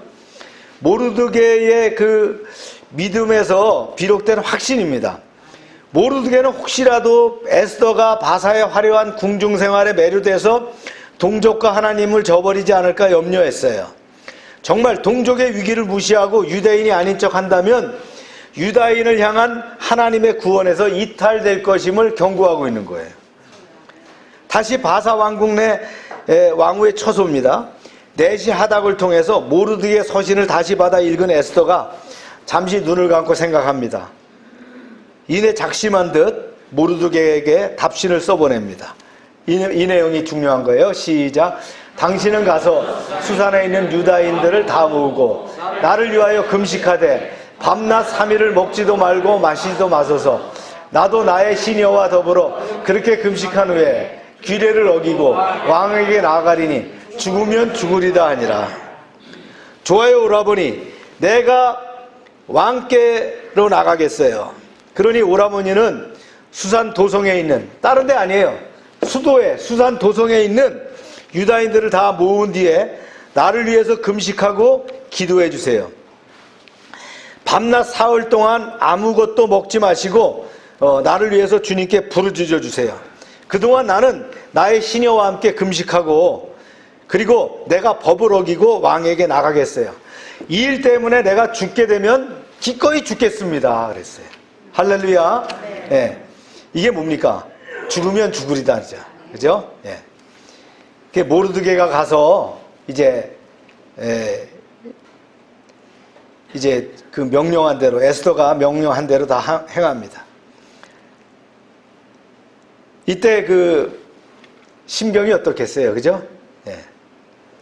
모르드게의 그 믿음에서 비롯된 확신입니다. 모르드게는 혹시라도 에스더가 바사의 화려한 궁중 생활에 매료돼서 동족과 하나님을 저버리지 않을까 염려했어요. 정말 동족의 위기를 무시하고 유대인이 아닌 척 한다면 유다인을 향한 하나님의 구원에서 이탈될 것임을 경고하고 있는 거예요. 다시 바사 왕국 내 왕후의 처소입니다. 내시 하닥을 통해서 모르드게 서신을 다시 받아 읽은 에스더가 잠시 눈을 감고 생각합니다. 이내 작심한 듯 모르드게에게 답신을 써보냅니다. 이 내용이 중요한 거예요. 시작. 당신은 가서 수산에 있는 유다인들을 다 모으고 나를 위하여 금식하되 밤낮 3일을 먹지도 말고 마시지도 마소서. 나도 나의 시녀와 더불어 그렇게 금식한 후에 규례를 어기고 왕에게 나아가리니 죽으면 죽으리다 하니라. 좋아요 오라버니, 내가 왕께로 나가겠어요. 그러니 오라버니는 수산 도성에 있는, 다른 데 아니에요, 수도에 수산 도성에 있는 유다인들을 다 모은 뒤에 나를 위해서 금식하고 기도해 주세요. 밤낮 사흘 동안 아무것도 먹지 마시고 나를 위해서 주님께 부르짖어 주세요. 그동안 나는 나의 시녀와 함께 금식하고 그리고 내가 법을 어기고 왕에게 나가겠어요. 이 일 때문에 내가 죽게 되면 기꺼이 죽겠습니다 그랬어요. 할렐루야. 네. 이게 뭡니까? 죽으면 죽으리다 그죠? 예. 그 모르드게가 가서 이제 그 명령한 대로, 에스더가 명령한 대로 다 행합니다. 이때 그 심경이 어떻겠어요, 그죠? 예.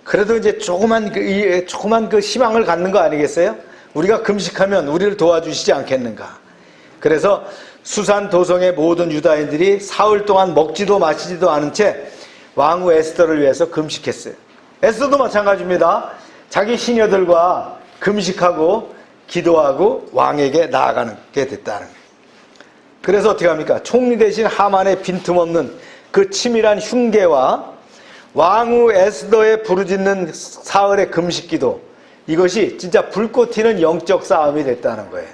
그래도 이제 조그만 그 희망을 갖는 거 아니겠어요? 우리가 금식하면 우리를 도와주시지 않겠는가? 그래서 수산 도성의 모든 유다인들이 사흘 동안 먹지도 마시지도 않은 채 왕후 에스더를 위해서 금식했어요. 에스더도 마찬가지입니다. 자기 시녀들과 금식하고 기도하고 왕에게 나아가게 됐다는 거예요. 그래서 어떻게 합니까? 총리 대신 하만의 빈틈없는 그 치밀한 흉계와 왕후 에스더의 부르짖는 사흘의 금식기도, 이것이 진짜 불꽃 튀는 영적 싸움이 됐다는 거예요.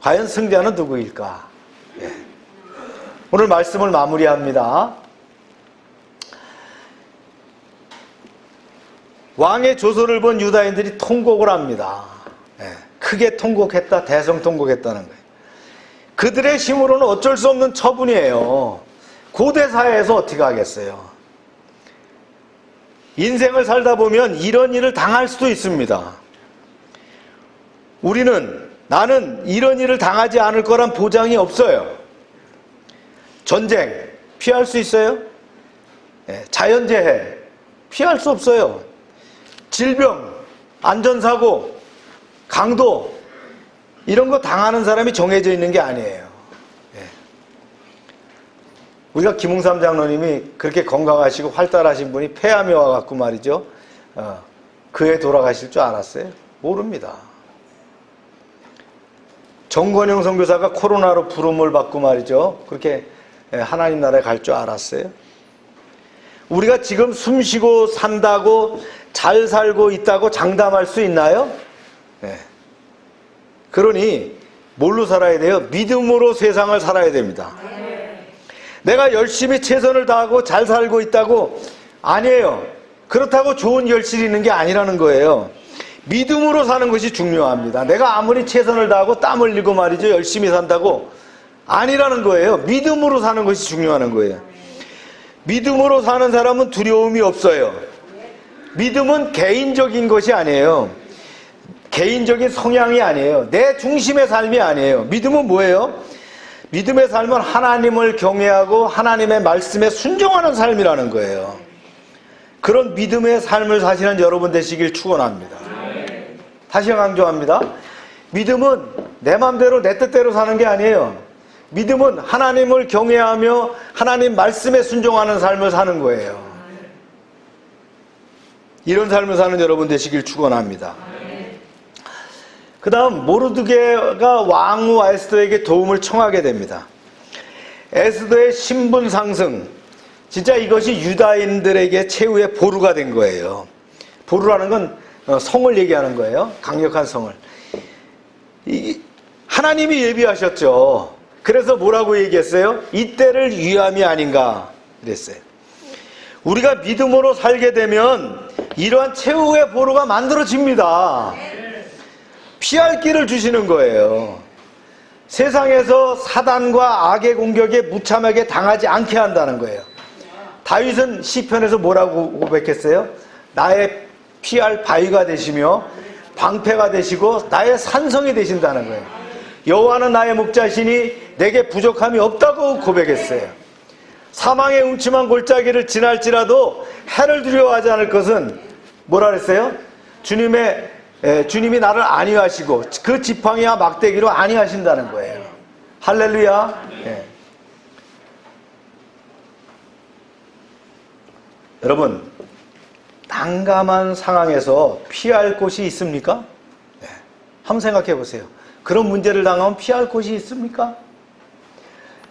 과연 승자는 누구일까? 예. 오늘 말씀을 마무리합니다. 왕의 조소를 본 유다인들이 통곡을 합니다. 예. 크게 통곡했다, 대성통곡했다는 거예요. 그들의 힘으로는 어쩔 수 없는 처분이에요. 고대 사회에서 어떻게 하겠어요? 인생을 살다 보면 이런 일을 당할 수도 있습니다. 우리는 나는 이런 일을 당하지 않을 거란 보장이 없어요. 전쟁 피할 수 있어요? 자연재해 피할 수 없어요. 질병, 안전사고, 강도 이런 거 당하는 사람이 정해져 있는 게 아니에요. 우리가 김웅삼 장로님이 그렇게 건강하시고 활달하신 분이 폐암이 와갖고 말이죠. 그해 돌아가실 줄 알았어요? 모릅니다. 정권영 선교사가 코로나로 부름을 받고 말이죠. 그렇게 하나님 나라에 갈 줄 알았어요? 우리가 지금 숨쉬고 산다고 잘 살고 있다고 장담할 수 있나요? 그러니 뭘로 살아야 돼요? 믿음으로 세상을 살아야 됩니다. 내가 열심히 최선을 다하고 잘 살고 있다고 아니에요. 그렇다고 좋은 결실이 있는 게 아니라는 거예요. 믿음으로 사는 것이 중요합니다. 내가 아무리 최선을 다하고 땀 흘리고 말이죠. 열심히 산다고 아니라는 거예요. 믿음으로 사는 것이 중요한 거예요. 믿음으로 사는 사람은 두려움이 없어요. 믿음은 개인적인 것이 아니에요. 개인적인 성향이 아니에요. 내 중심의 삶이 아니에요. 믿음은 뭐예요? 믿음의 삶은 하나님을 경외하고 하나님의 말씀에 순종하는 삶이라는 거예요. 그런 믿음의 삶을 사시는 여러분 되시길 축원합니다. 다시 강조합니다. 믿음은 내 맘대로 내 뜻대로 사는 게 아니에요. 믿음은 하나님을 경외하며 하나님 말씀에 순종하는 삶을 사는 거예요. 이런 삶을 사는 여러분 되시길 축원합니다. 그 다음 모르드게가 왕후 에스더에게 도움을 청하게 됩니다. 에스더의 신분 상승, 진짜 이것이 유다인들에게 최후의 보루가 된 거예요. 보루라는 건 성을 얘기하는 거예요. 강력한 성을. 하나님이 예비하셨죠. 그래서 뭐라고 얘기했어요? 이때를 위함이 아닌가 그랬어요. 우리가 믿음으로 살게 되면 이러한 최후의 보루가 만들어집니다. 피할 길을 주시는 거예요. 세상에서 사단과 악의 공격에 무참하게 당하지 않게 한다는 거예요. 다윗은 시편에서 뭐라고 고백했어요? 나의 피할 바위가 되시며 방패가 되시고 나의 산성이 되신다는 거예요. 여호와는 나의 목자시니 내게 부족함이 없다고 고백했어요. 사망의 음침한 골짜기를 지날지라도 해를 두려워하지 않을 것은 뭐라 그랬어요? 주님이 나를 안위하시고 그 지팡이와 막대기로 안위하신다는 거예요. 할렐루야. 여러분, 난감한 상황에서 피할 곳이 있습니까? 한번 생각해 보세요. 그런 문제를 당하면 피할 곳이 있습니까?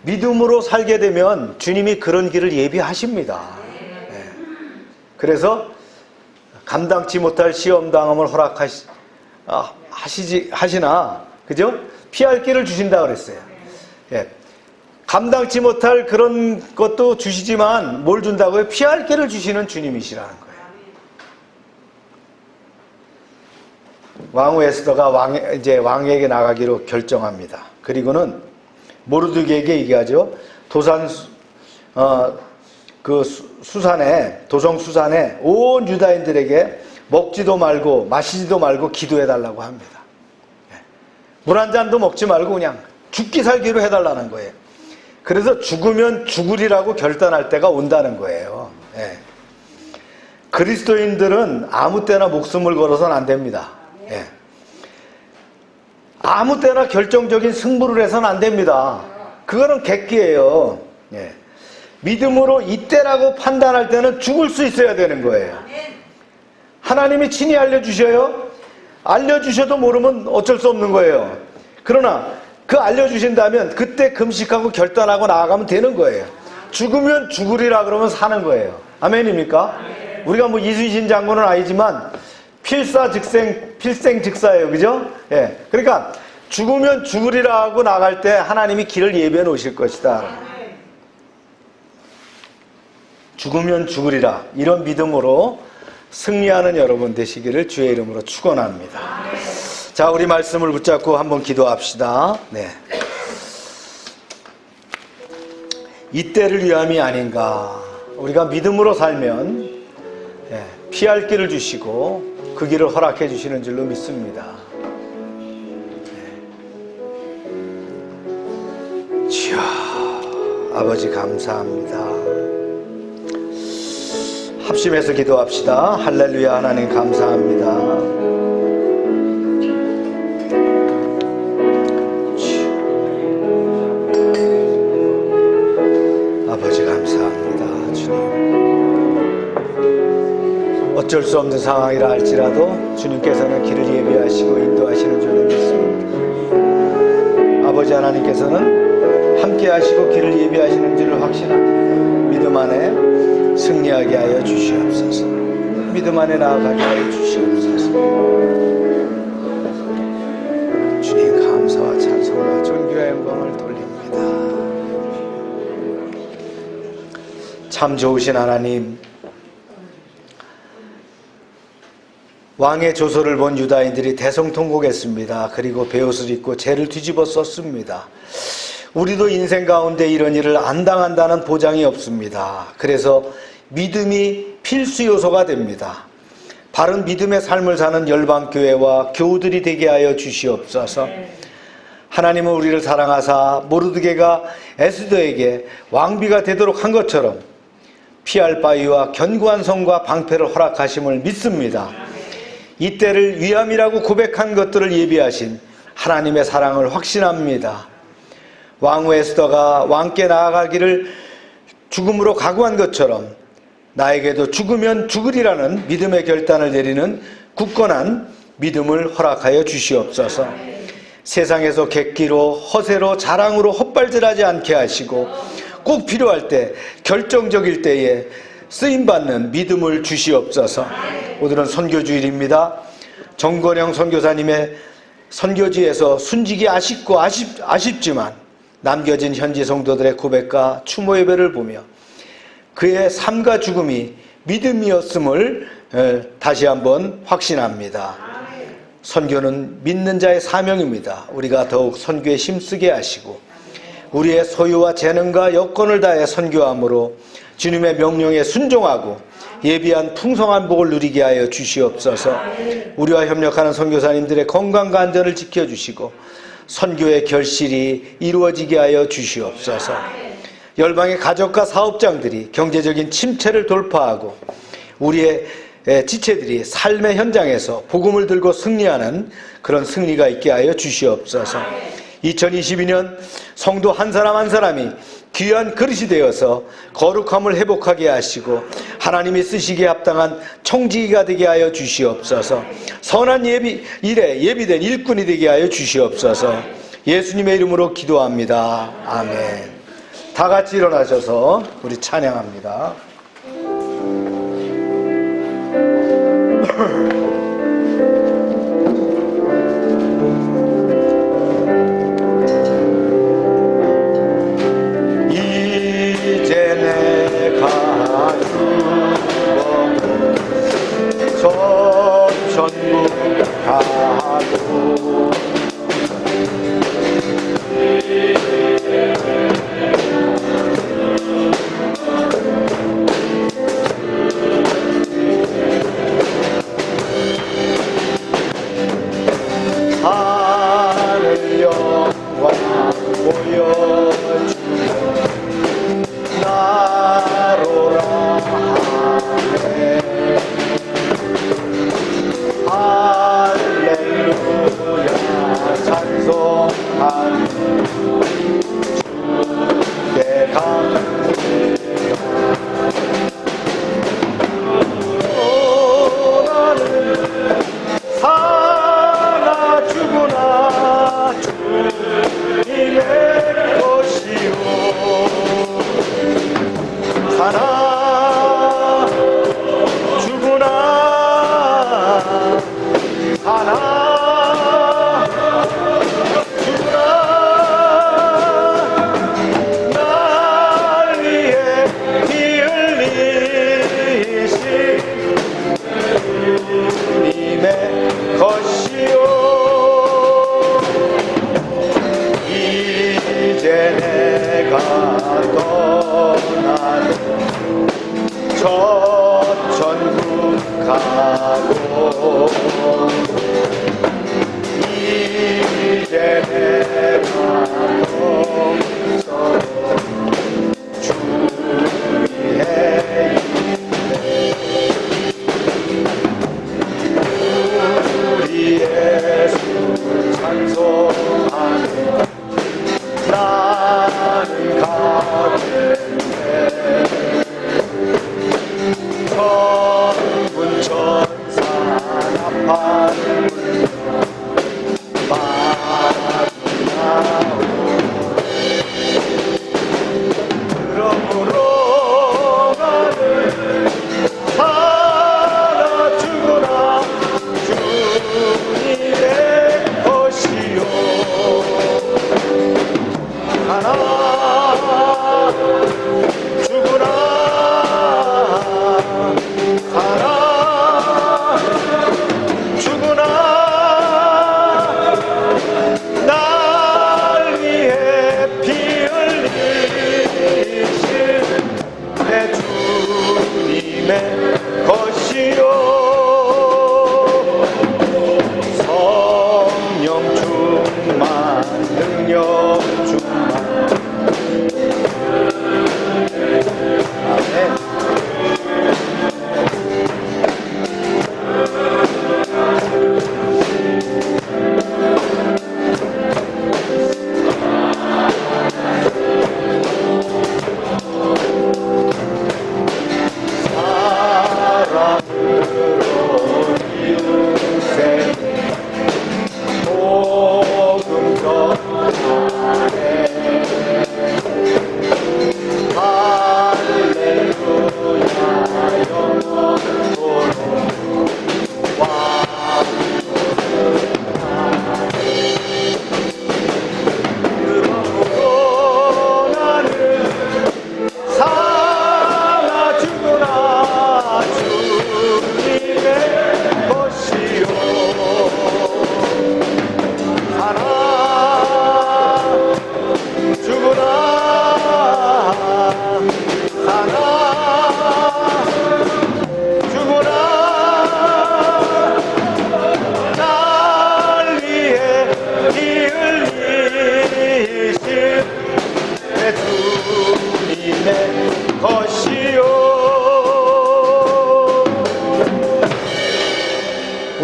믿음으로 살게 되면 주님이 그런 길을 예비하십니다. 그래서 감당치 못할 시험 당함을 하시나, 그죠? 피할 길을 주신다 그랬어요. 감당치 못할 그런 것도 주시지만 뭘 준다고요? 피할 길을 주시는 주님이시라는 거예요. 왕후 에스더가 왕에게 나가기로 결정합니다. 그리고는 모르드게에게 얘기하죠. 도성 수산에 온 유다인들에게 먹지도 말고 마시지도 말고 기도해달라고 합니다. 물 한 잔도 먹지 말고 그냥 죽기 살기로 해달라는 거예요. 그래서 죽으면 죽으리라고 결단할 때가 온다는 거예요. 그리스도인들은 아무 때나 목숨을 걸어서는 안 됩니다. 아무 때나 결정적인 승부를 해서는 안 됩니다. 그거는 객기예요. 믿음으로 이때라고 판단할 때는 죽을 수 있어야 되는 거예요. 하나님이 친히 알려주셔요. 알려주셔도 모르면 어쩔 수 없는 거예요. 그러나 그 알려주신다면 그때 금식하고 결단하고 나아가면 되는 거예요. 죽으면 죽으리라 그러면 사는 거예요. 아멘입니까? 우리가 뭐 이순신 장군은 아니지만 필생즉사예요. 그죠? 그러니까 죽으면 죽으리라 하고 나갈 때 하나님이 길을 예비해 놓으실 것이다. 죽으면 죽으리라, 이런 믿음으로 승리하는 여러분 되시기를 주의 이름으로 축원합니다. 자, 우리 말씀을 붙잡고 한번 기도합시다. 이때를 위함이 아닌가. 우리가 믿음으로 살면 피할 길을 주시고 그 길을 허락해 주시는 줄로 믿습니다. 주여, 아버지 감사합니다. 합심해서 기도합시다. 할렐루야. 하나님 감사합니다. 아버지 감사합니다. 주님, 어쩔 수 없는 상황이라 할지라도 주님께서는 길을 예비하시고 인도하시는 줄을 믿습니다. 아버지 하나님께서는 함께 하시고 길을 예비하시는 줄을 확신합니다. 믿음 안에 승리하게 하여 주시옵소서. 믿음 안에 나아가게 하여 주시옵소서. 주님 감사와 찬송과 존귀와 영광을 돌립니다. 참 좋으신 하나님, 왕의 조서를 본 유다인들이 대성통곡했습니다. 그리고 베옷을 입고 죄를 뒤집어 썼습니다. 우리도 인생 가운데 이런 일을 안 당한다는 보장이 없습니다. 그래서 믿음이 필수 요소가 됩니다. 바른 믿음의 삶을 사는 열방교회와 교우들이 되게 하여 주시옵소서. 하나님은 우리를 사랑하사 모르드게가 에스더에게 왕비가 되도록 한 것처럼 피할 바위와 견고한 성과 방패를 허락하심을 믿습니다. 이때를 위함이라고 고백한 것들을 예비하신 하나님의 사랑을 확신합니다. 왕후 에스더가 왕께 나아가기를 죽음으로 각오한 것처럼 나에게도 죽으면 죽으리라는 믿음의 결단을 내리는 굳건한 믿음을 허락하여 주시옵소서. 세상에서 객기로 허세로 자랑으로 헛발질하지 않게 하시고 꼭 필요할 때 결정적일 때에 쓰임받는 믿음을 주시옵소서. 오늘은 선교주일입니다. 정건영 선교사님의 선교지에서 순직이 아쉽고 아쉽지만 남겨진 현지 성도들의 고백과 추모 예배를 보며 그의 삶과 죽음이 믿음이었음을 다시 한번 확신합니다. 선교는 믿는 자의 사명입니다. 우리가 더욱 선교에 힘쓰게 하시고 우리의 소유와 재능과 여건을 다해 선교함으로 주님의 명령에 순종하고 예비한 풍성한 복을 누리게 하여 주시옵소서. 우리와 협력하는 선교사님들의 건강과 안전을 지켜주시고 선교의 결실이 이루어지게 하여 주시옵소서. 열방의 가족과 사업장들이 경제적인 침체를 돌파하고 우리의 지체들이 삶의 현장에서 복음을 들고 승리하는 그런 승리가 있게 하여 주시옵소서. 2022년 성도 한 사람 한 사람이 귀한 그릇이 되어서 거룩함을 회복하게 하시고 하나님이 쓰시기에 합당한 청지기가 되게 하여 주시옵소서. 선한 일에 예비된 일꾼이 되게 하여 주시옵소서. 예수님의 이름으로 기도합니다. 아멘. 다 같이 일어나셔서 우리 찬양합니다. 이제 내가 죽어 전부 가고 하늘 영광 보여주며 나로라 하네 할렐루야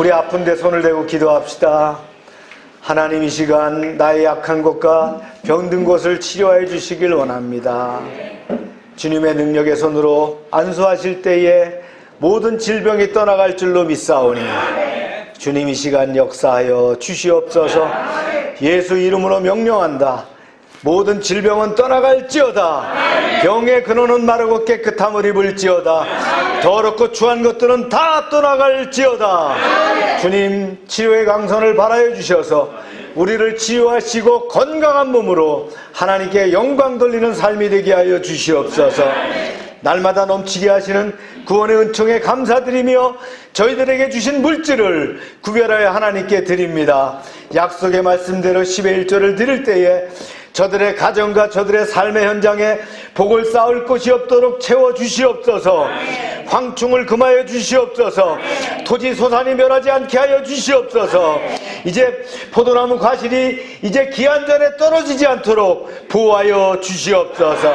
우리 아픈 데 손을 대고 기도합시다. 하나님, 이 시간 나의 약한 곳과 병든 곳을 치료해 주시길 원합니다. 주님의 능력의 손으로 안수하실 때에 모든 질병이 떠나갈 줄로 믿사오니 주님, 이 시간 역사하여 주시옵소서. 예수 이름으로 명령한다. 모든 질병은 떠나갈지어다. 병의 근원은 마르고 깨끗함을 입을지어다. 더럽고 추한 것들은 다 떠나갈지어다. 주님, 치료의 강선을 발하여 주셔서 우리를 치유하시고 건강한 몸으로 하나님께 영광 돌리는 삶이 되게 하여 주시옵소서. 날마다 넘치게 하시는 구원의 은총에 감사드리며 저희들에게 주신 물질을 구별하여 하나님께 드립니다. 약속의 말씀대로 10의 1조를 드릴 때에 저들의 가정과 저들의 삶의 현장에 복을 쌓을 곳이 없도록 채워주시옵소서. 황충을 금하여 주시옵소서. 토지 소산이 멸하지 않게 하여 주시옵소서. 이제 포도나무 과실이 이제 기한 전에 떨어지지 않도록 보호하여 주시옵소서.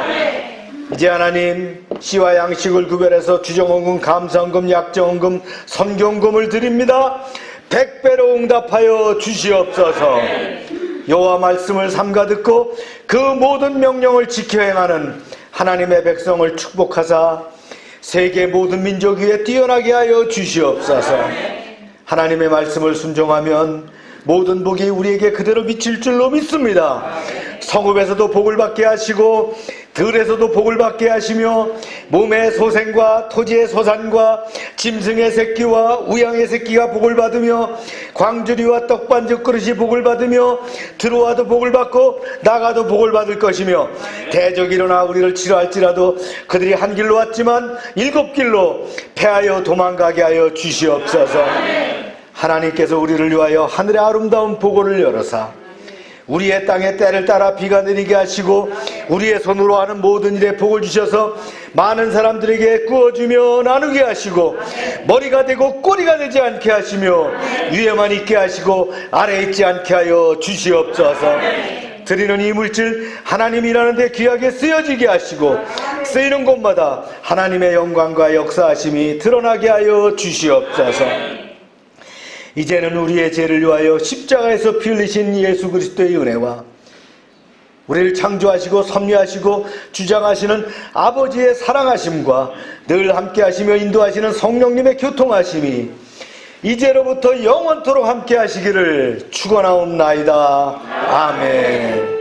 이제 하나님, 씨와 양식을 구별해서 주정헌금, 감사헌금, 약정헌금, 선교헌금을 드립니다. 100배로 응답하여 주시옵소서. 여호와 말씀을 삼가 듣고 그 모든 명령을 지켜 행하는 하나님의 백성을 축복하사 세계 모든 민족 위에 뛰어나게 하여 주시옵소서. 하나님의 말씀을 순종하면 모든 복이 우리에게 그대로 미칠 줄로 믿습니다. 성읍에서도 복을 받게 하시고 들에서도 복을 받게 하시며 몸의 소생과 토지의 소산과 짐승의 새끼와 우양의 새끼가 복을 받으며 광주리와 떡반죽 그릇이 복을 받으며 들어와도 복을 받고 나가도 복을 받을 것이며 대적이 일어나 우리를 치료할지라도 그들이 한 길로 왔지만 7길로 패하여 도망가게 하여 주시옵소서. 하나님께서 우리를 위하여 하늘의 아름다운 보고를 열어사 우리의 땅에 때를 따라 비가 내리게 하시고 우리의 손으로 하는 모든 일에 복을 주셔서 많은 사람들에게 구워주며 나누게 하시고 머리가 되고 꼬리가 되지 않게 하시며 위에만 있게 하시고 아래에 있지 않게 하여 주시옵소서. 드리는 이 물질 하나님이 일하는 데 귀하게 쓰여지게 하시고 쓰이는 곳마다 하나님의 영광과 역사하심이 드러나게 하여 주시옵소서. 이제는 우리의 죄를 위하여 십자가에서 피 흘리신 예수 그리스도의 은혜와 우리를 창조하시고 섭리하시고 주장하시는 아버지의 사랑하심과 늘 함께 하시며 인도하시는 성령님의 교통하심이 이제로부터 영원토록 함께 하시기를 축원하옵나이다. 아멘.